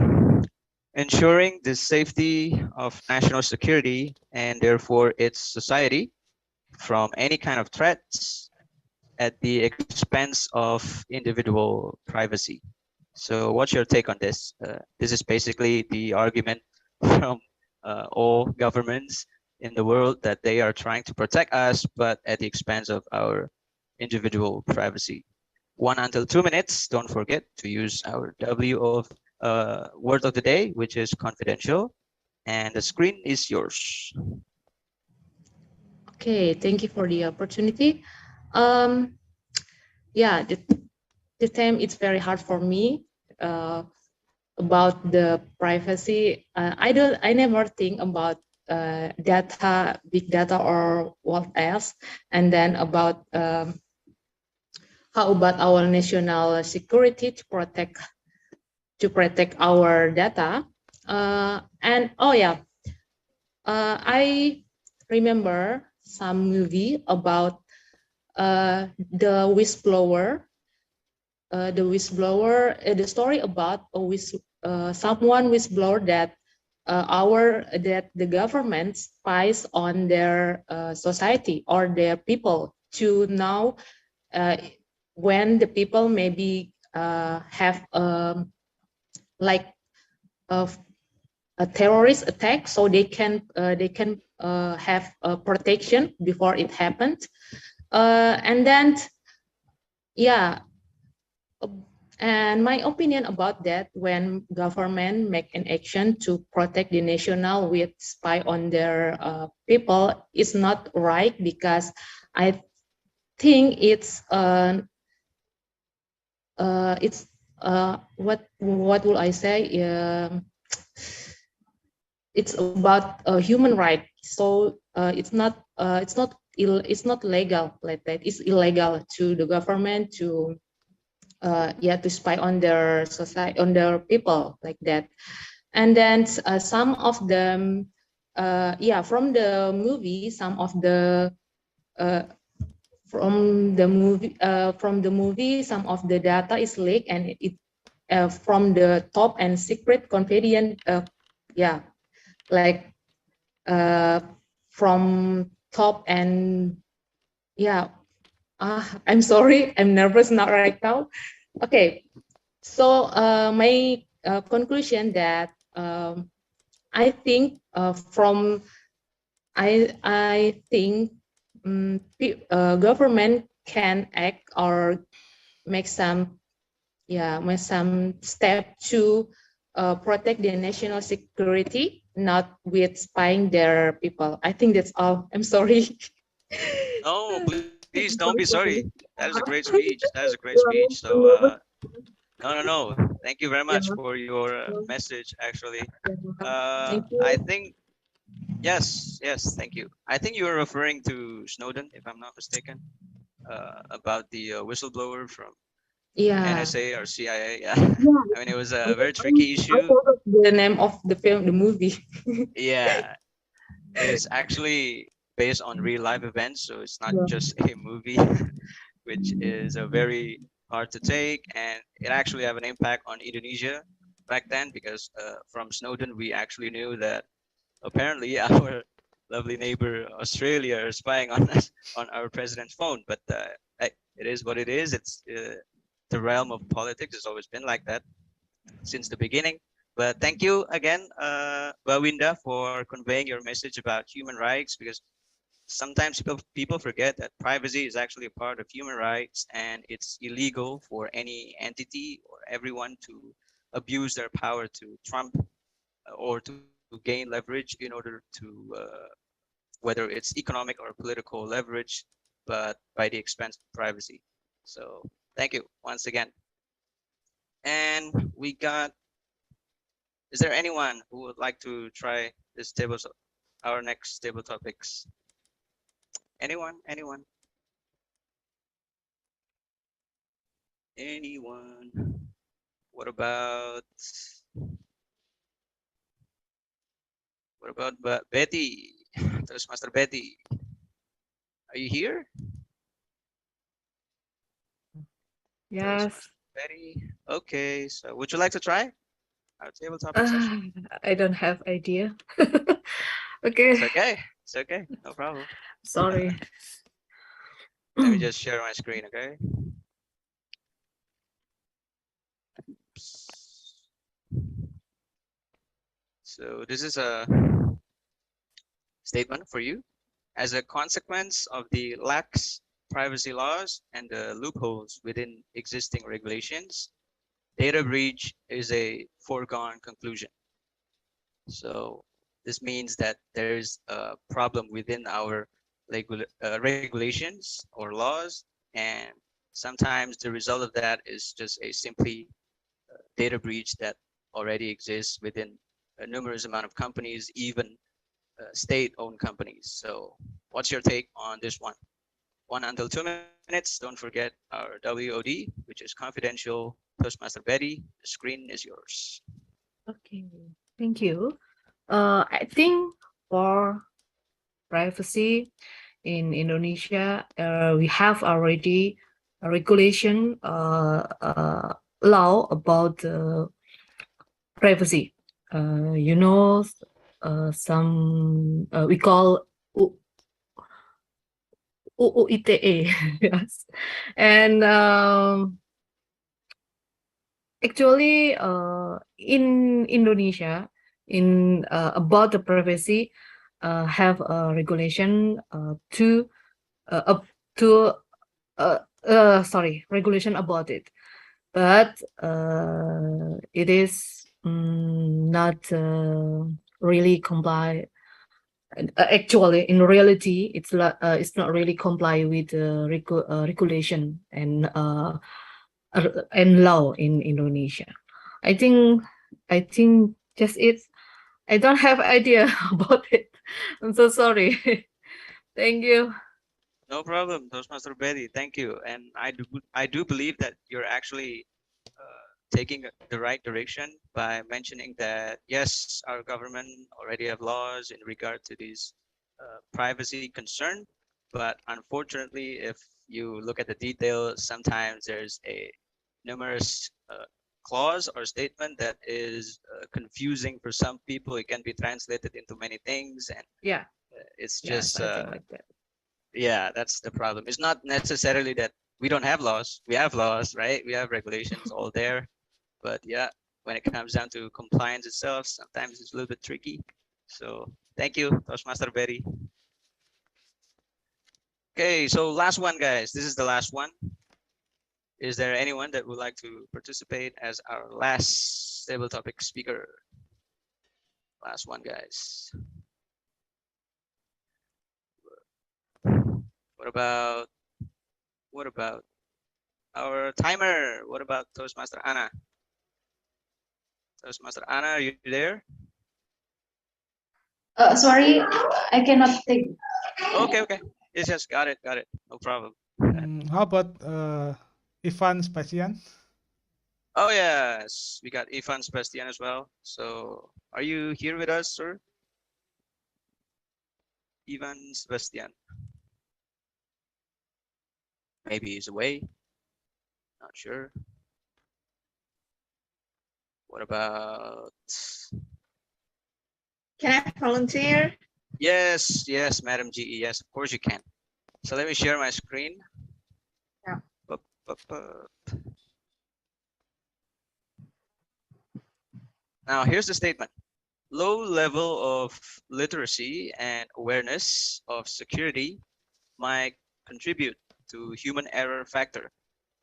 ensuring the safety of national security and therefore its society from any kind of threats at the expense of individual privacy. So what's your take on this? This is basically the argument from all governments in the world that they are trying to protect us, but at the expense of our individual privacy. 1 until 2 minutes. Don't forget to use our word of the day, which is confidential. And the screen is yours. Okay, thank you for the opportunity. Um, yeah, the time it's very hard for me about the privacy. I never think about data, big data, or what else. And then about how about our national security to protect our data. And oh yeah, I remember some movie about the whistleblower. The story about someone whistleblower that the government spies on their society or their people to know uh, when the people maybe have like a, a terrorist attack, so they can have protection before it happens. And then yeah, and my opinion about that, when government make an action to protect the national with spy on their people, is not right, because I think what will I say? It's about human right. So it's not legal like that. It's illegal to the government to to spy on their society, on their people like that. And then some of them from the movie, some of the uh, from the movie, some of the data is leaked, and it from the top and secret confidential like uh, from top and yeah I'm sorry, I'm nervous now right now. Okay, so my conclusion that I think I think government can act or make some make some step to protect their national security, not with spying their people. I think that's all. I'm sorry. No, please don't be sorry. That is a great speech. That is a great speech. So no. Thank you very much for your message. Actually, Thank I you. think yes. Thank you. I think you are referring to Snowden, if I'm not mistaken, about the whistleblower from Yeah. NSA or CIA. Yeah, Yeah. I mean it was a very tricky I issue. forgot the name of the film, the movie. Yeah, it's actually based on real life events, so it's not Yeah. just a movie, which is a very hard to take, and it actually have an impact on Indonesia back then because from Snowden we actually knew that apparently our lovely neighbor Australia are spying on us on our president's phone. But it is what it is. It's the realm of politics. It's always been like that since the beginning. But thank you again, Bawinda, for conveying your message about human rights, because sometimes people forget that privacy is actually a part of human rights, and it's illegal for any entity or everyone to abuse their power to trump or to gain leverage in order to whether it's economic or political leverage, but by the expense of privacy. So thank you once again. And we got, is there anyone who would like to try this table, our next table topics? Anyone? Anyone? Anyone? What about Betty? Toastmaster Betty, are you here? Yes. Betty. Okay, so would you like to try our table topic session? I don't have idea. Okay. It's okay. It's okay. No problem. Sorry. Let me just share my screen, okay? So this is a statement for you. As a consequence of the lax privacy laws and the loopholes within existing regulations, data breach is a foregone conclusion. So this means that there's a problem within our regulations or laws, and sometimes the result of that is just a simply data breach that already exists within a numerous amount of companies, even state-owned companies. So what's your take on this one? 1 until 2 minutes. Don't forget our WOD, which is confidential. Toastmaster Betty, the screen is yours. Okay, thank you. I think for privacy in Indonesia, we have already a regulation law about privacy. You know, some we call UITE, yes, and actually, in Indonesia, in about the privacy, have a regulation up to regulation about it, but it is not really comply. Actually, in reality, it's not really comply with regulation and law in Indonesia. I think just it. I don't have idea about it. I'm so sorry. Thank you. No problem, Toastmaster Betty. Thank you. And I do believe that you're actually taking the right direction by mentioning that yes, our government already have laws in regard to these privacy concern, but unfortunately, if you look at the details, sometimes there's a numerous clause or statement that is confusing for some people. It can be translated into many things, and yeah, it's yes, just I think like that. yeah, that's the problem. It's not necessarily that we don't have laws. We have laws, right? We have regulations all there. But yeah, when it comes down to compliance itself, sometimes it's a little bit tricky. So thank you, Toastmaster Betty. Okay, so last one, guys. This is the last one. Is there anyone that would like to participate as our last table topic speaker? Last one, guys. What about our timer? What about Toastmaster Anna? Toastmaster Anna, are you there? Sorry, I cannot take. Okay. Yes, got it. No problem. How about Ivan Sebastian? Oh yes, we got Ivan Sebastian as well. So are you here with us, sir? Ivan Sebastian. Maybe he's away. Not sure. What about? Can I volunteer? Yes, Madam GE. Yes, of course you can. So let me share my screen. Yeah. Now here's the statement. Low level of literacy and awareness of security might contribute to human error factor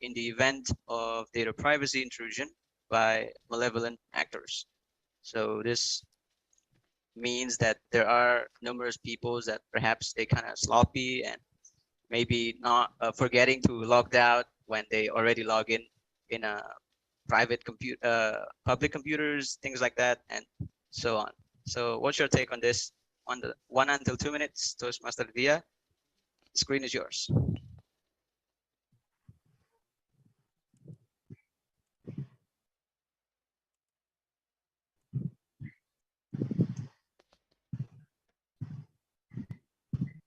in the event of data privacy intrusion by malevolent actors. So this means that there are numerous people that perhaps they kind of sloppy and maybe not forgetting to log out when they already log in a private public computers, things like that, and so on. So what's your take on this? On the 1 until 2 minutes, Toastmaster Dia, the screen is yours.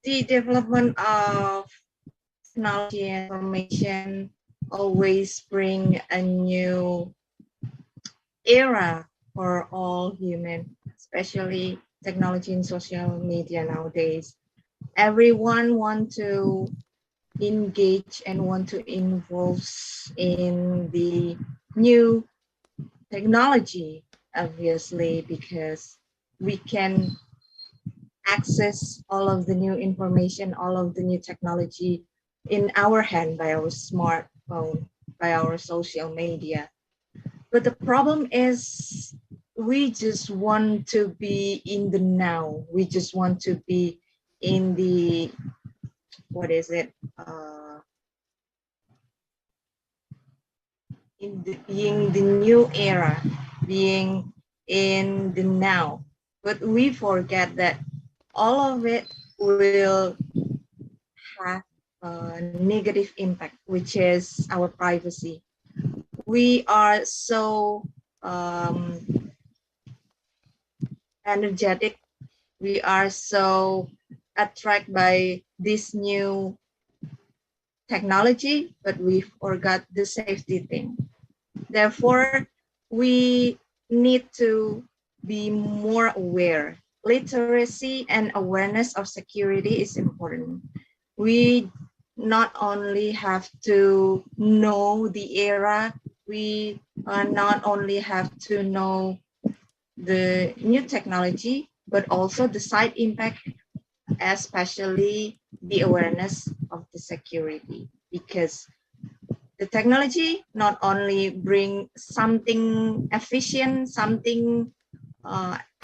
The development of technology and information always bring a new era for all human, especially technology and social media nowadays. Everyone want to engage and want to involve in the new technology, obviously, because we can access all of the new information, all of the new technology in our hand by our smartphone, by our social media. But the problem is we just want to be in the now. We just want to be in the, what is it? Being the new era, being in the now. But we forget that all of it will have a negative impact, which is our privacy. We are so energetic. We are so attracted by this new technology, but we forgot the safety thing. Therefore, we need to be more aware. Literacy and awareness of security is important. We not only have to know the era, we not only have to know the new technology, but also the side impact, especially the awareness of the security, because the technology not only bring something efficient, something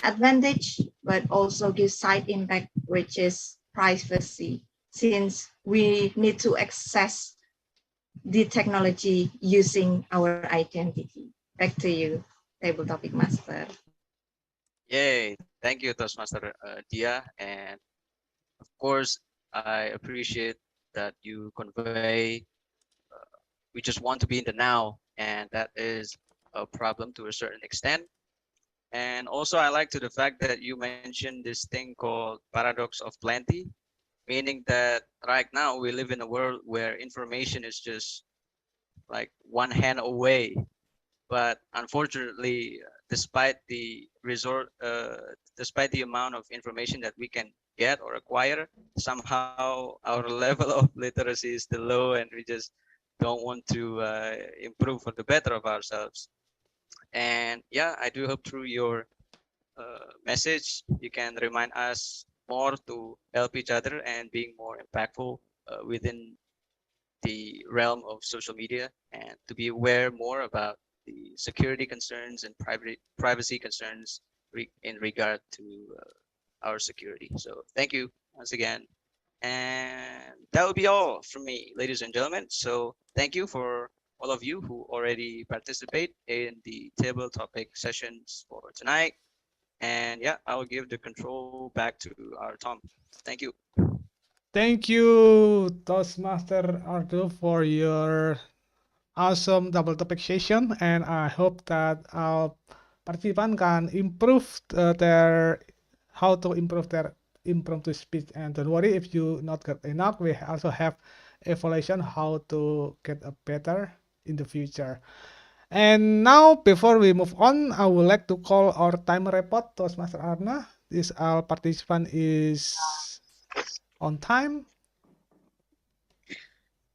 advantage, but also give side impact, which is privacy, since we need to access the technology using our identity. Back to you, Table Topic Master. Yay! Thank you, Toastmaster Dia, and of course, I appreciate that you convey. We just want to be in the now, and that is a problem to a certain extent. And also, I like to the fact that you mentioned this thing called paradox of plenty, meaning that right now we live in a world where information is just like one hand away. But unfortunately, despite the amount of information that we can get or acquire, somehow our level of literacy is still low, and we just don't want to improve for the better of ourselves. And yeah, I do hope through your message you can remind us more to help each other and being more impactful within the realm of social media, and to be aware more about the security concerns and privacy concerns in regard to our security. So thank you once again. And that will be all from me, ladies and gentlemen. So thank you for all of you who already participate in the table topic sessions for tonight. And yeah, I will give the control back to our Tom. Thank you. Thank you, Toastmaster Ardo, for your awesome double topic session, and I hope that our participants can improve their how to improve their impromptu speech. And don't worry if you not get enough. We also have evaluation how to get a better in the future. And now, before we move on, I would like to call our timer report, Toastmaster Arna. This our participant is on time.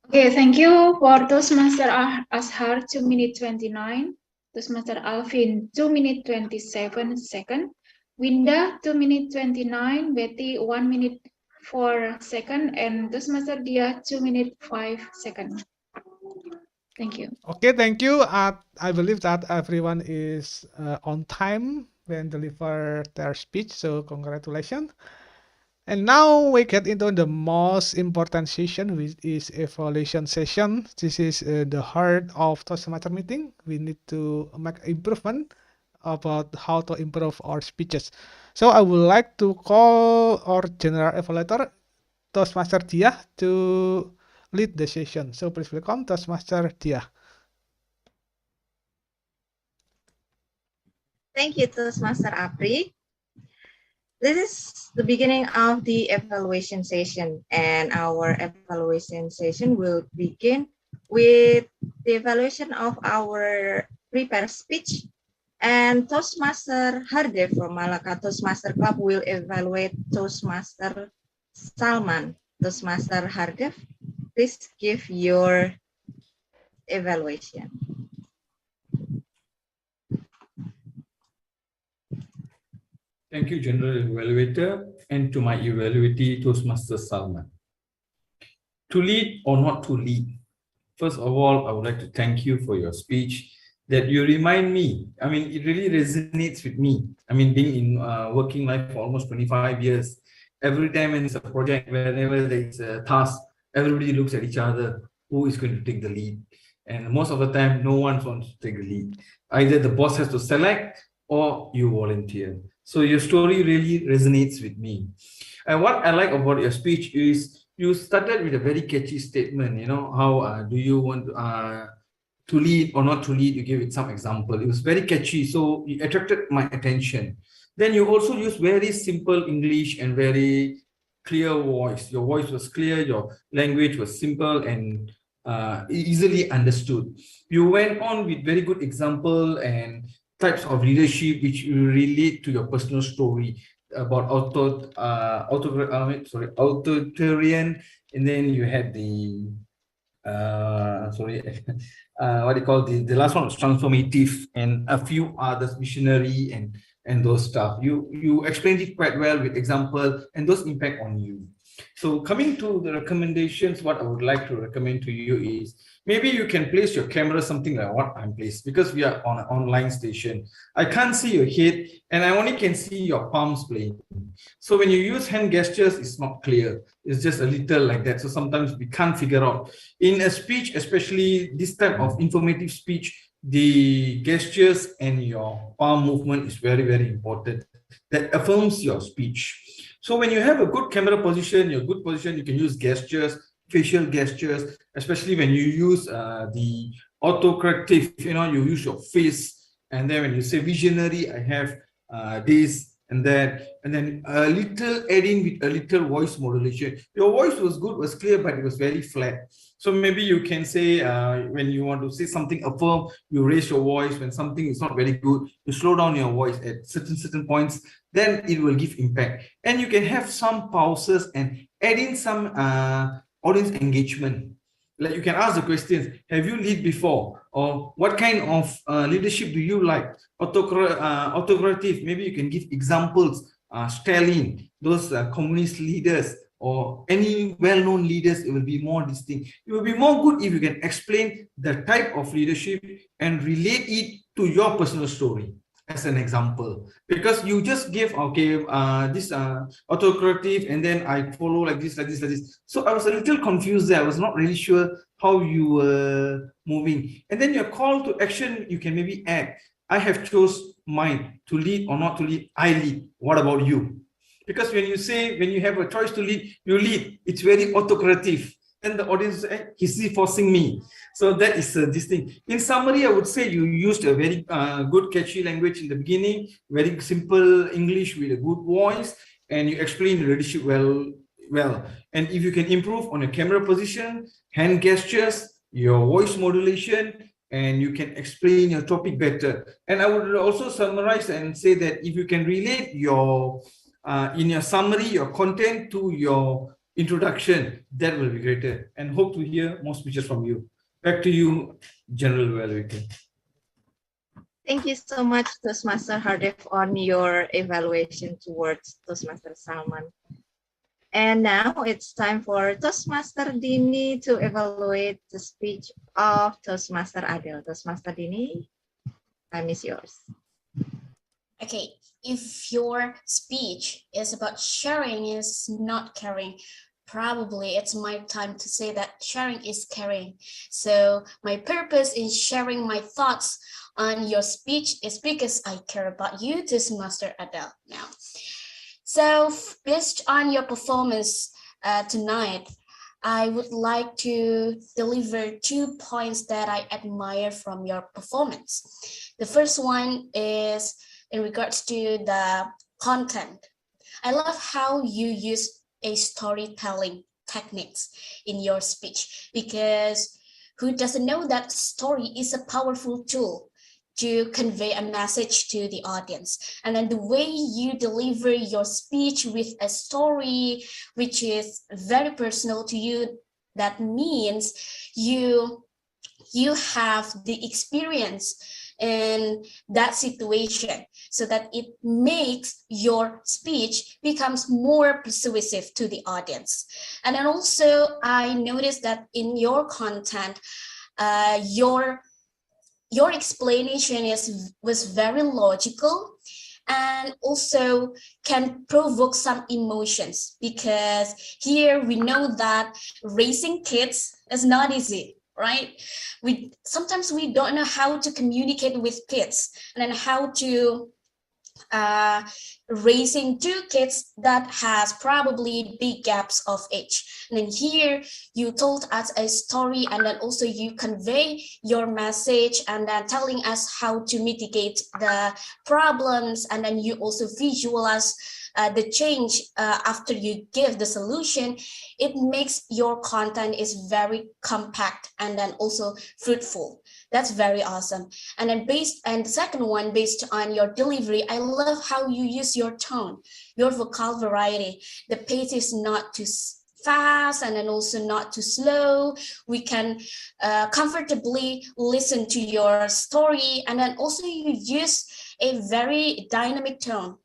Okay, thank you for Toastmaster Ashar 2 minute 29, Toastmaster Alvin 2 minute 27 second, Winda 2 minute 29, Betty 1 minute 4 second, and Toastmaster Dia 2 minute 5 second. Thank you. Okay, thank you. I believe that everyone is on time when deliver their speech. So congratulations. And now we get into the most important session, which is evaluation session. This is the heart of Toastmaster meeting. We need to make improvement about how to improve our speeches. So I would like to call our general evaluator, Toastmaster Dia, to lead the session. So please welcome Toastmaster Dia. Thank you, Toastmaster Apri. This is the beginning of the evaluation session, and our evaluation session will begin with the evaluation of our prepared speech. And Toastmaster Hardev from Malaka Toastmaster Club will evaluate Toastmaster Salman. Toastmaster Hardev, please give your evaluation. Thank you, General Evaluator, and to my evaluatee, Toastmaster Salman. To lead or not to lead? First of all, I would like to thank you for your speech that you remind me. I mean, it really resonates with me. I mean, being in working life for almost 25 years, every time when it's a project, whenever there's a task, everybody looks at each other, who is going to take the lead? And most of the time, no one wants to take the lead. Either the boss has to select or you volunteer. So your story really resonates with me. And what I like about your speech is you started with a very catchy statement, you know, how do you want to lead or not to lead? You gave it some example. It was very catchy, so it attracted my attention. Then you also used very simple English and very clear voice. Your voice was clear, your language was simple and easily understood. You went on with very good example and types of leadership which you relate to your personal story about authoritarian, and then you had the what do you call the last one was transformative, and a few others, missionary and those stuff. You explained it quite well with example and those impact on you. So coming to the recommendations, what I would like to recommend to you is maybe you can place your camera something like what I'm placed, because we are on an online station. I can't see your head and I only can see your palms playing. So when you use hand gestures, it's not clear. It's just a little like that. So sometimes we can't figure out. In a speech, especially this type of informative speech, the gestures and your palm movement is very, very important. That affirms your speech. So when you have a good camera position, your good position, you can use gestures, facial gestures, especially when you use the autocorrective, you know, you use your face. And then when you say visionary, I have this and that, and then a little adding with a little voice modulation. Your voice was good, was clear, but it was very flat. So maybe you can say when you want to say something affirm, you raise your voice. When something is not very good, you slow down your voice at certain points, then it will give impact. And you can have some pauses and add in some audience engagement. Like you can ask the questions, have you led before? Or what kind of leadership do you like? Autocratic, maybe you can give examples, Stalin, those communist leaders, or any well-known leaders. It will be more distinct. It will be more good if you can explain the type of leadership and relate it to your personal story as an example, because you just give this autocratic and then I follow like this. So I was a little confused there. I was not really sure how you were moving. And then your call to action, you can maybe add, I have chose mine, to lead or not to lead. I lead. What about you? Because when you say, when you have a choice to lead, you lead. It's very autocratic. And the audience say, is he forcing me? So that is this thing. In summary, I would say you used a very good catchy language in the beginning, very simple English with a good voice, and you explain the leadership well. And if you can improve on your camera position, hand gestures, your voice modulation, and you can explain your topic better. And I would also summarize and say that if you can relate your in your summary, your content to your introduction, that will be greater. And hope to hear more speeches from you. Back to you, General Evaluator. Thank you so much, Toastmaster Hardev, on your evaluation towards Toastmaster Salman. And now it's time for Toastmaster Dini to evaluate the speech of Toastmaster Adil. Toastmaster Dini, time is yours. Okay, if your speech is about sharing is not caring, probably it's my time to say that sharing is caring. So my purpose in sharing my thoughts on your speech is because I care about you, Toastmaster Adele. Now, so based on your performance tonight, I would like to deliver 2 points that I admire from your performance. The first one is in regards to the content. I love how you use a storytelling techniques in your speech, because who doesn't know that story is a powerful tool to convey a message to the audience. And then the way you deliver your speech with a story which is very personal to you, that means you have the experience in that situation, so that it makes your speech becomes more persuasive to the audience. And then also I noticed that in your content, your explanation was very logical, and also can provoke some emotions, because here we know that raising kids is not easy, right? We sometimes we don't know how to communicate with kids, and then how to raising 2 kids that has probably big gaps of age. And then here you told us a story, and then also you convey your message, and then telling us how to mitigate the problems, and then you also visualize the change after you give the solution. It makes your content is very compact and then also fruitful. That's very awesome. And then the second one, based on your delivery, I love how you use your tone, your vocal variety. The pace is not too fast and then also not too slow. We can comfortably listen to your story, and then also you use a very dynamic tone.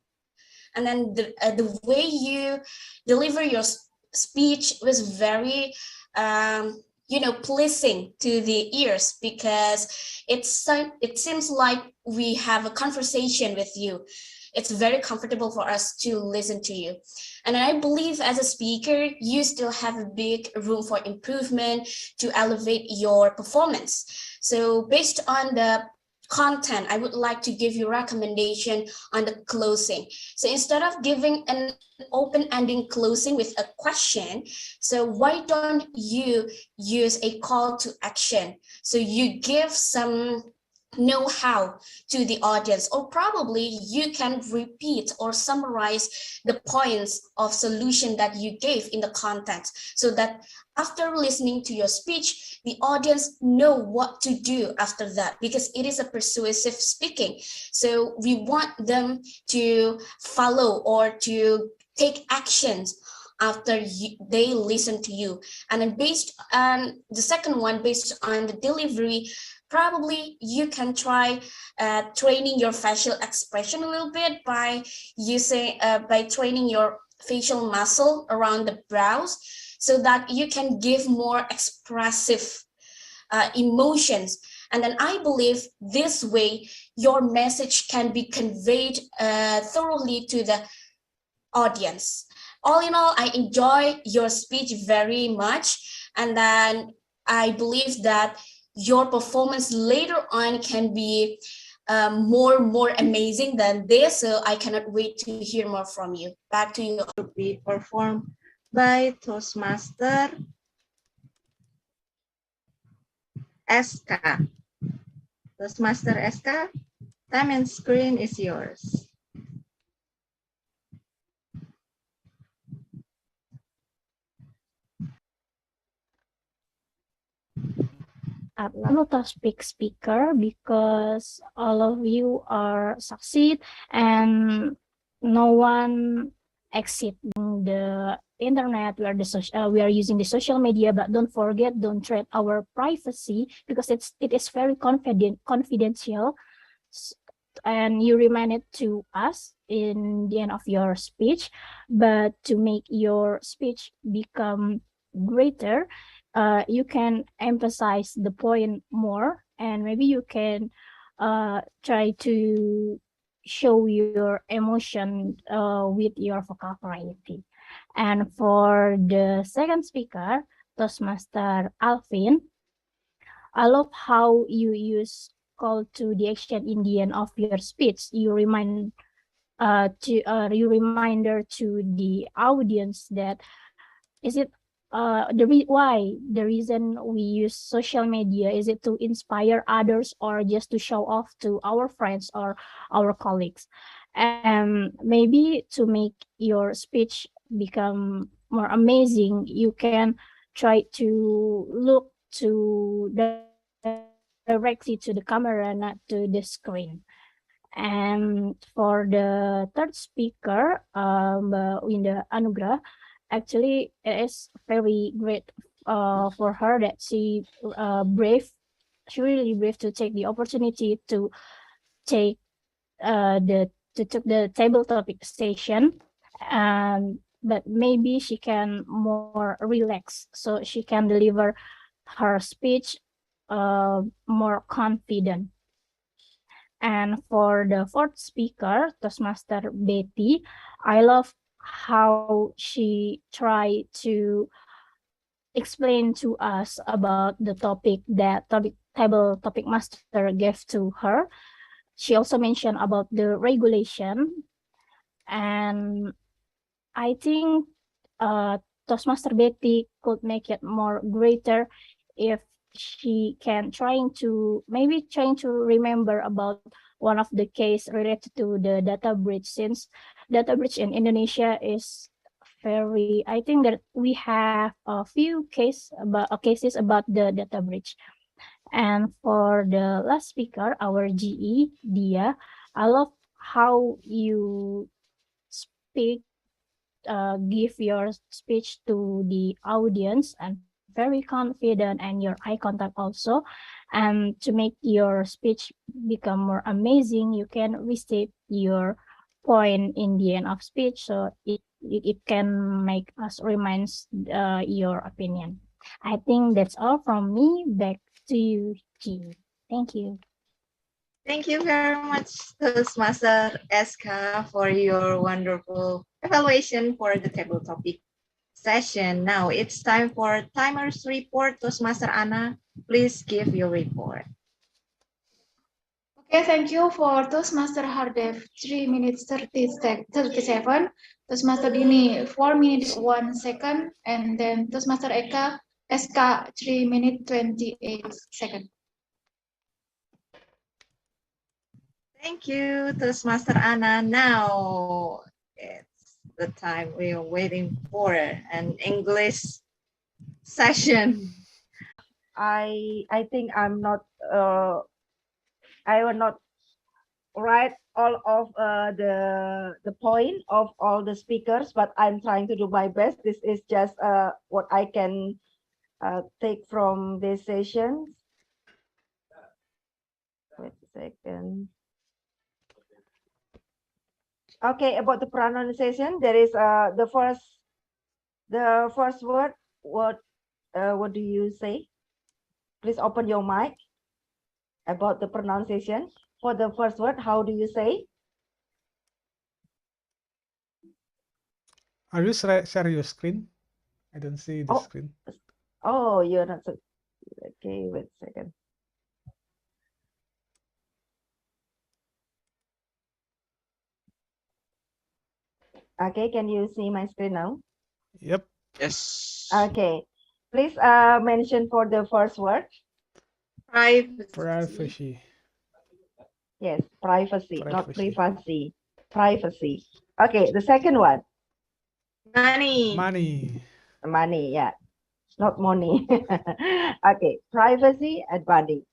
And then the way you deliver your speech was very pleasing to the ears, because it seems like we have a conversation with you. It's very comfortable for us to listen to you. And I believe as a speaker, you still have a big room for improvement to elevate your performance. So based on the content, I would like to give you a recommendation on the closing. So instead of giving an open-ending closing with a question, so why don't you use a call to action? So you give some know-how to the audience, or probably you can repeat or summarize the points of solution that you gave in the content, so that after listening to your speech, the audience know what to do after that, because it is a persuasive speaking. So we want them to follow or to take actions after they listen to you. And then based on the second one, based on the delivery, probably you can try training your facial expression a little bit by training your facial muscle around the brows, so that you can give more expressive emotions. And then I believe this way your message can be conveyed thoroughly to the audience. All in all, I enjoy your speech very much, and then I believe that your performance later on can be more amazing than this. So I cannot wait to hear more from you. Back to you. To be performed by Toastmaster SK. Toastmaster SK, time and screen is yours. I'm not a speaker because all of you are succeed and no one exit the internet. We are using the social media, but don't forget, don't treat our privacy, because it is very confidential, and you remind it to us in the end of your speech. But to make your speech become greater, you can emphasize the point more, and maybe you can try to show your emotion with your vocabulary. And for the second speaker, Toastmaster Alvin, I love how you use call to the action in the end of your speech. You reminder to the audience that is it why the reason we use social media, is it to inspire others or just to show off to our friends or our colleagues, and maybe to make your speech become more amazing, you can try to look to directly to the camera, not to the screen. And for the third speaker, Mbak Winda Anugrah, actually it is very great for her that she really brave to take the opportunity to take to took the table topic station, but maybe she can more relax so she can deliver her speech more confident. And for the fourth speaker, Toastmaster Betty, I love how she tried to explain to us about the topic that table topic master gave to her. She also mentioned about the regulation, and I think Toastmaster Betty could make it more greater if she can trying to remember about one of the case related to the data breach, since data breach in Indonesia is very, I think that we have a few cases about the data breach. And for the last speaker, our GE, Dia, I love how you speak, give your speech to the audience and very confident, and your eye contact also. And to make your speech become more amazing, you can restate your point in the end of speech, so it can make us reminds your opinion. I think that's all from me. Back to you, G. Thank you. Thank you very much, Toastmaster SK, for your wonderful evaluation for the table topic session. Now it's time for timers report. Toastmaster Anna, please give your report. Okay, thank you for Toastmaster Hardev, 3 minutes 37. Toastmaster Dini, 4 minutes 1 second. And then Toastmaster Eka, SK, 3 minutes 28 seconds. Thank you, Toastmaster Anna. Now it's the time we are waiting for, an English session. I think I'm not I will not write all of the point of all the speakers, but I'm trying to do my best. This is just what I can take from this session. Wait a second. Okay, about the pronunciation, there is the first word. What do you say? Please open your mic. About the pronunciation for the first word, how do you say? Are you share your screen? I don't see the screen. Oh, you're not so. Okay, wait a second. Okay, can you see my screen now? Yep. Yes. Okay, please mention for the first word. Privacy. Yes, privacy, not privacy. Privacy. Okay, the second one. Money. Money, yeah, not money. Okay, privacy and money.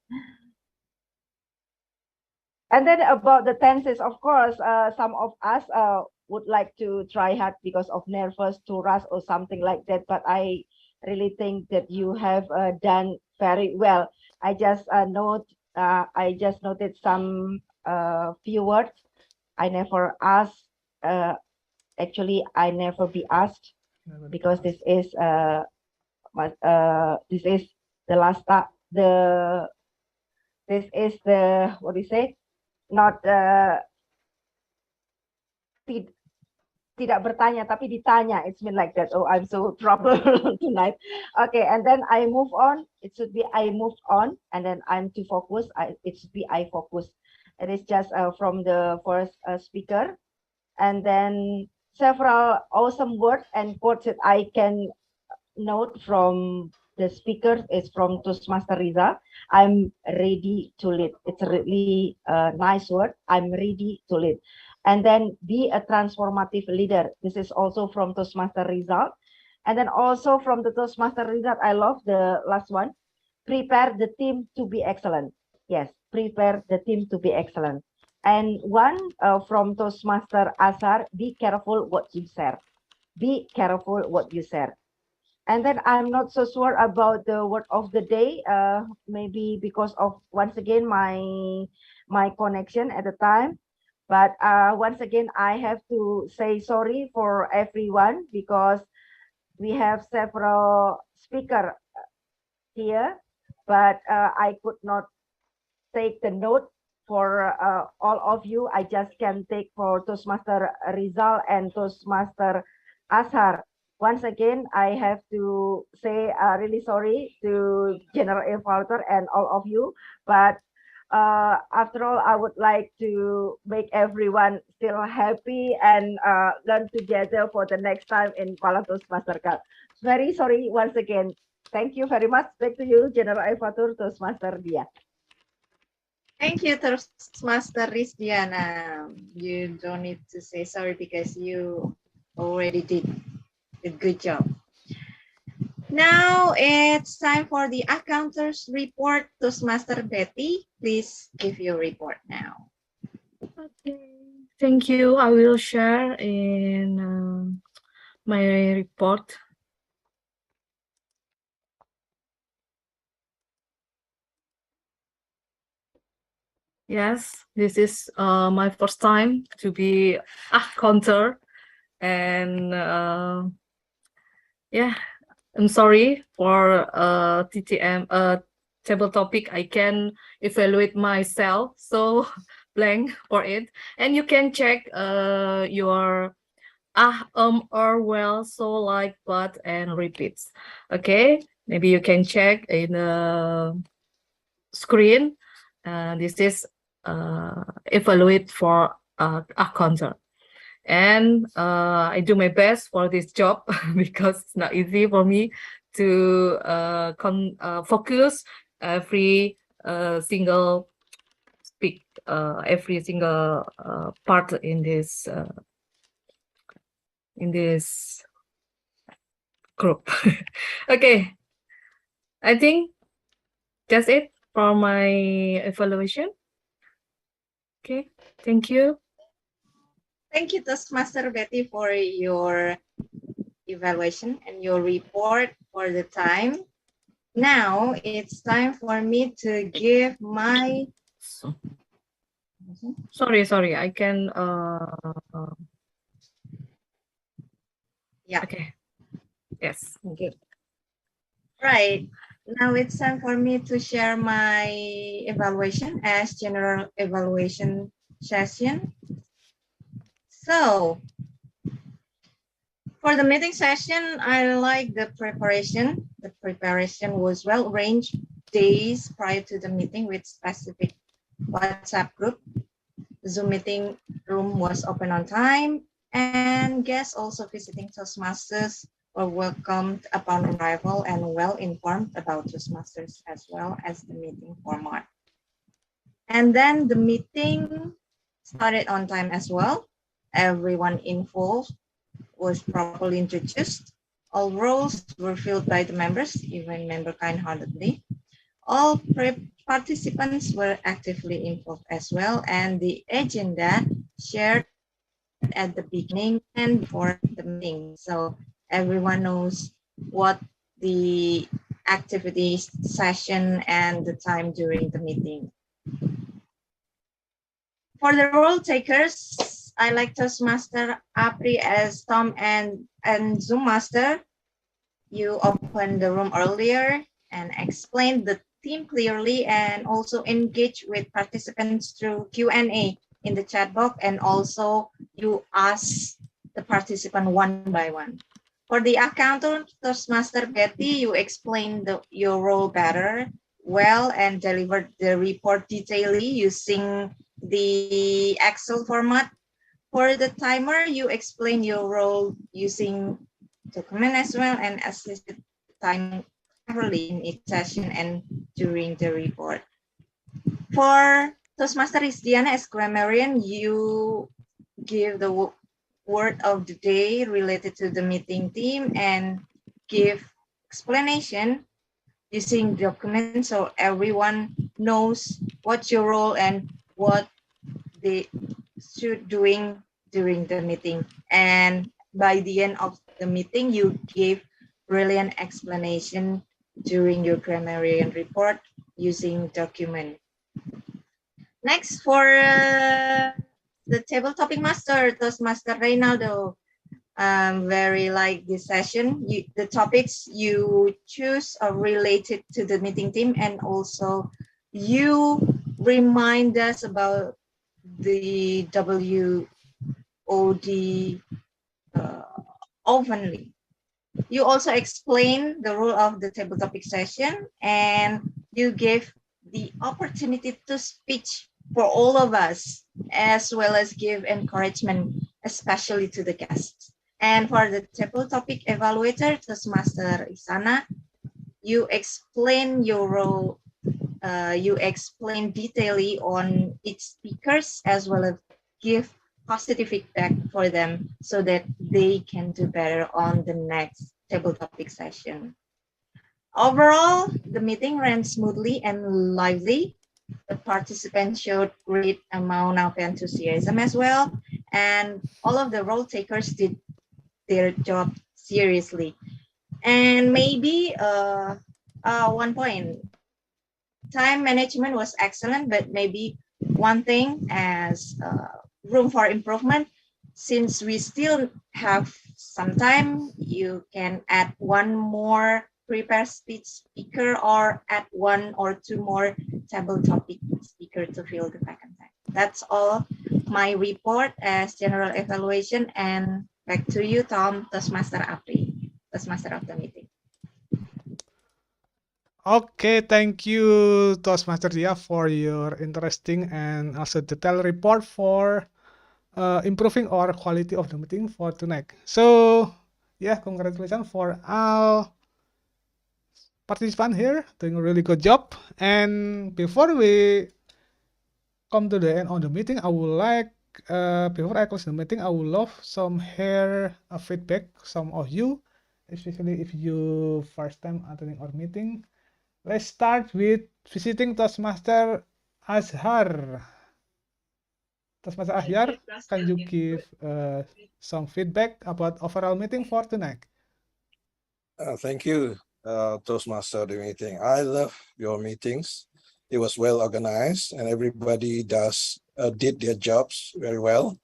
And then about the tenses, of course, some of us would like to try hard because of nervous to rush or something like that. But I really think that you have done very well. I just noted some few words. I never asked. Actually, I never be asked because this is the last this is the what do you say? Not tidak bertanya tapi ditanya. It's been like that. Oh, I'm so troubled tonight. Okay, and then I move on. It should be I move on, and then I'm to focus. It should be I focus. It is just from the first speaker, and then several awesome words and quotes that I can note from the speaker is from Toastmaster Riza. I'm ready to lead. It's a really nice word. I'm ready to lead. And then be a transformative leader. This is also from Toastmaster Result. And then also from the Toastmaster Result, I love the last one. Prepare the team to be excellent. Yes, prepare the team to be excellent. And one from Toastmaster Azhar, be careful what you share. Be careful what you share. And then I'm not so sure about the word of the day, maybe because of, once again, my connection at the time. But once again, I have to say sorry for everyone because we have several speakers here, but I could not take the note for all of you. I just can take for Toastmaster Rizal and Toastmaster Azhar. Once again, I have to say really sorry to General Evaluator and all of you. But after all, I would like to make everyone still happy and learn together for the next time in Malang Toastmasters Cup. Very sorry once again. Thank you very much. Back to you, General Evaluator Toastmaster Dia. Thank you, Toastmaster Rizdiana. You don't need to say sorry because you already did a good job. Now it's time for the accountants report. Toastmaster Betty, please give your report now. Okay, thank you. I will share in my report. Yes, this is my first time to be a counter, and yeah, I'm sorry for TTM table topic. I can evaluate myself, so blank for it, and you can check your or well, so, like, but, and repeats. Okay, maybe you can check in the screen. This is evaluate for a counter, and I do my best for this job because it's not easy for me to focus every single speak, every single part in this group. Okay, I think that's it for my evaluation. Okay, thank you. Thank you, Toastmaster Betty, for your evaluation and your report for the time. Now it's time for me to give my... Sorry, I can... Yeah. Okay. Yes. Good. Right. Now it's time for me to share my evaluation as general evaluation session. So for the meeting session, I like the preparation. The preparation was well arranged days prior to the meeting with specific WhatsApp group. The Zoom meeting room was open on time, and guests also visiting Toastmasters were welcomed upon arrival and well informed about Toastmasters as well as the meeting format. And then the meeting started on time as well. Everyone involved was properly introduced. All roles were filled by the members, even member kind-heartedly. All participants were actively involved as well, and the agenda shared at the beginning and before the meeting. So everyone knows what the activities, session, and the time during the meeting. For the role takers, I like Toastmaster Apri as Tom and Zoom Master. You opened the room earlier and explained the theme clearly and also engage with participants through Q&A in the chat box, and also you ask the participant one by one. For the accountant, Toastmaster Betty, you explained your role better, well, and delivered the report detailedly using the Excel format. For the timer, you explain your role using document as well and assisted time cleverly in each session and during the report. For Toastmaster Rizdiana as grammarian, you give the word of the day related to the meeting theme and give explanation using documents so everyone knows what's your role and what they should doing during the meeting. And by the end of the meeting, you give brilliant explanation during your grammarian report using document. Next, for the table topic master, Toastmaster Reynaldo. Very like this session. The topics you choose are related to the meeting theme, and also you remind us about the WOD oftenly. You also explain the rule of the table topic session, and you gave the opportunity to speak for all of us, as well as give encouragement, especially to the guests. And for the table topic evaluator, Toastmaster Isana, you explain your role, you explain detailedly on each speakers, as well as give positive feedback for them so that they can do better on the next table topic session. Overall, the meeting ran smoothly and lively. The participants showed great amount of enthusiasm as well, and all of the role takers did their job seriously. And maybe one point, time management was excellent, but maybe one thing as room for improvement. Since we still have some time, you can add one more prepared speech speaker or add one or two more table topic speaker to fill the vacant time. That's all my report as general evaluation, and back to you, Tom, Toastmaster Apri, Toastmaster of the meeting. Okay, thank you, Toastmaster Dia, for your interesting and also detailed report for improving our quality of the meeting for tonight. So, yeah, congratulations for all participants here, doing a really good job. And before we come to the end of the meeting, I would like, before I close the meeting, I would love some hear feedback, some of you, especially if you first time attending our meeting. Let's start with visiting Toastmaster Azhar. Toastmaster Azhar, can you give some feedback about overall meeting for tonight? Thank you, Toastmaster of the meeting. I love your meetings. It was well organized and everybody did their jobs very well.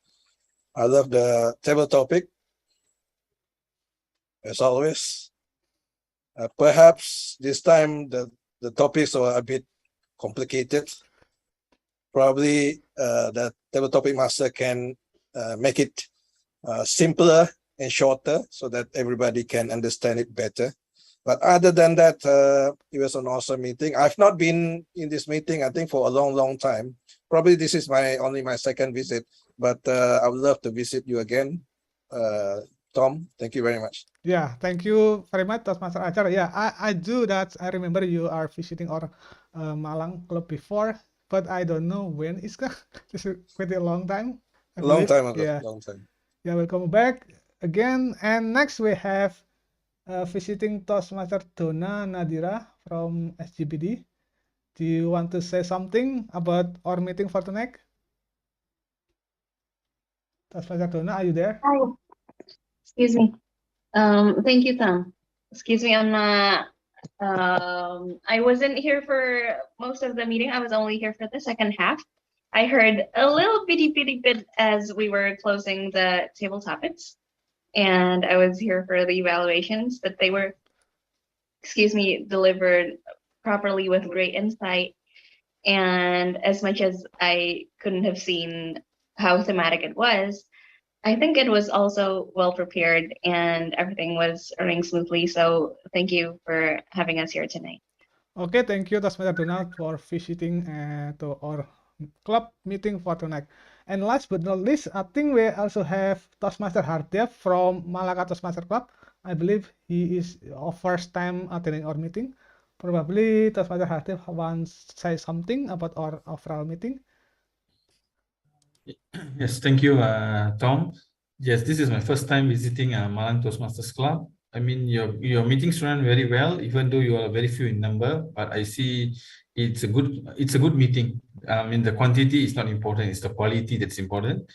I love the table topic, as always. Perhaps this time the topics are a bit complicated. Probably the table topic master can make it simpler and shorter so that everybody can understand it better. But other than that, it was an awesome meeting. I've not been in this meeting, I think, for a long time. Probably this is only my second visit, but I would love to visit you again. Tom, thank you very much. Yeah, thank you very much, Toastmaster Azhar. Yeah, I do that. I remember you are visiting our Malang club before, but I don't know when it's it's quite a long time. Long time ago, yeah. long time. Yeah, welcome back again. And next we have visiting Toastmaster Dona Nadira from SGBD. Do you want to say something about our meeting for tonight? Toastmaster Dona, are you there? Hi. Excuse me. Thank you, Tom. Excuse me, I wasn't here for most of the meeting. I was only here for the second half. I heard a little bitty bit as we were closing the table topics, and I was here for the evaluations, but they were, delivered properly with great insight. And as much as I couldn't have seen how thematic it was, I think it was also well prepared and everything was running smoothly. So thank you for having us here tonight. Okay, thank you, Toastmaster Donald, for visiting to our club meeting for tonight. And last but not least, I think we also have Toastmaster Hardev from Malaka Toastmaster Club. I believe he is our first time attending our meeting. Probably Toastmaster Hardev wants to say something about our overall meeting. Yes, thank you, Tom. Yes, this is my first time visiting Malang Toastmasters Club. I mean, your meetings run very well, even though you are very few in number. But I see it's a good meeting. I mean, the quantity is not important; it's the quality that's important,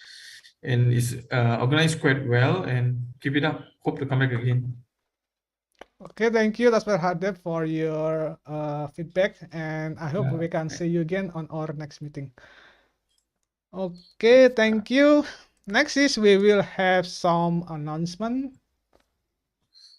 and it's organized quite well. And keep it up. Hope to come back again. Okay, thank you, Toastmaster Hardev, for your feedback, and I hope we can see you again on our next meeting. Okay, thank you. Next is we will have some announcement.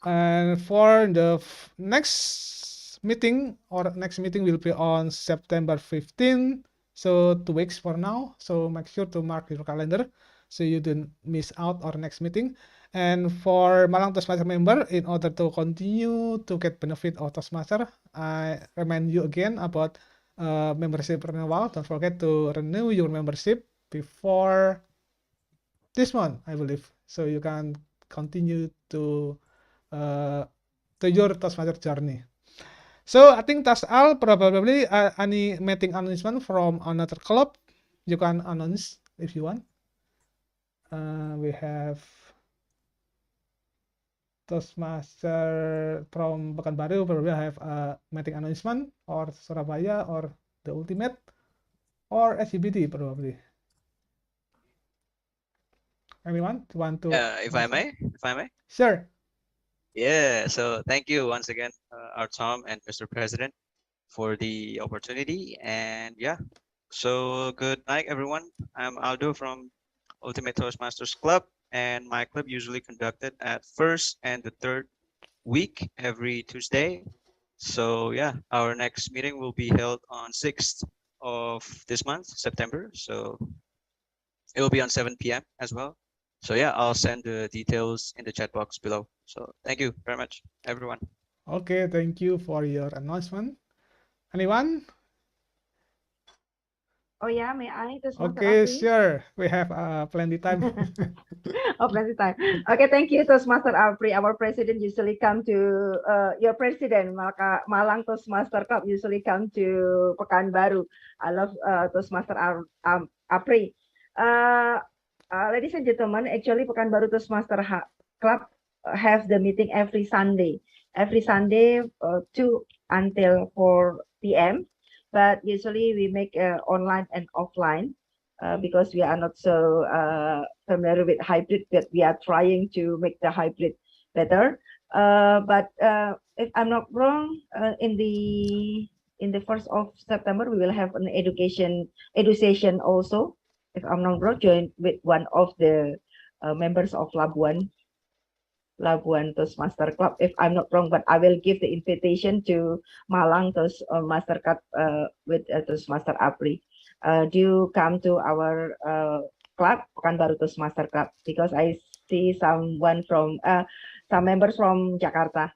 And for the next meeting, our next meeting will be on September 15, so 2 weeks for now. So make sure to mark your calendar so you don't miss out our next meeting. And for Malang Toastmaster member, in order to continue to get benefit of Toastmaster, I remind you again about membership renewal. Don't forget to renew your membership before this month, I believe, so you can continue to your Toastmaster journey. So I think that's all. Probably any meeting announcement from another club you can announce if you want. We have Toastmaster from Pekanbaru probably have a meeting announcement, or Surabaya, or the Ultimate, or SCBD probably. Anyone want to? If I may, Sure. Yeah, so thank you once again, our Tom and Mr. President, for the opportunity. And yeah, so good night, everyone. I'm Aldo from Ultimate Toastmasters Club, and my club usually conducted at first and the third week every Tuesday. So yeah, our next meeting will be held on 6th of this month, September. So it will be on 7 p.m. as well. So yeah, I'll send the details in the chat box below. So thank you very much, everyone. Okay, thank you for your announcement. Anyone? Oh yeah, may I? Toastmaster Okay, Afri? sure. We have plenty time. Oh, plenty time. Okay, thank you, Toastmaster Afri. Our president usually come to your president, Malang Toastmaster Club usually come to Pekanbaru. I love Toastmaster Afri. Ladies and gentlemen, actually Pekanbaru Toastmaster Club have the meeting every Sunday. Every Sunday, 2 until 4 p.m. But usually we make online and offline. Because we are not so familiar with hybrid, but we are trying to make the hybrid better. But if I'm not wrong, in the 1st of September, we will have an education also. If I'm not wrong, join with one of the members of Labuan Toastmaster Club, if I'm not wrong, but I will give the invitation to Malang Toastmaster Club with Toastmaster Apri. Do come to our club, Pekanbaru Toastmaster Club, because I see some members from Jakarta,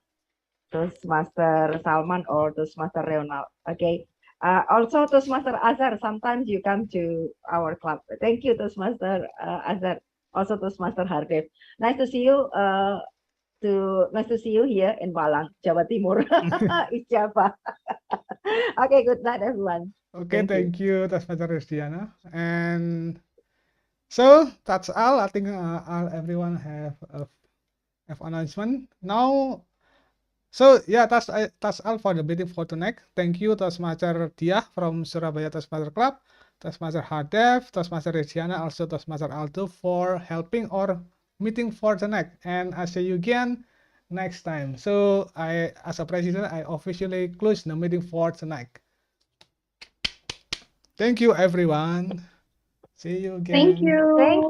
Toastmaster Salman or Toastmaster Ronald. Okay. Also, Toastmaster Azhar, sometimes you come to our club. Thank you, Toastmaster Azhar. Also, Toastmaster Hardev. Nice to see you. Nice to see you here in Malang, Jawa Timur. It's Java. Okay, good night, everyone. Okay, thank you, Toastmaster Restiana. And so that's all. I think everyone have announcement now. So yeah, that's all for the meeting for tonight. Thank you, Toastmaster Dia from Surabaya Toastmaster Club, Toastmaster Hardev, Toastmaster Restiana, also Toastmaster Aldo for helping our meeting for tonight. And I see you again next time. So as a president, I officially close the meeting for tonight. Thank you, everyone. See you again. Thank you. Thank you.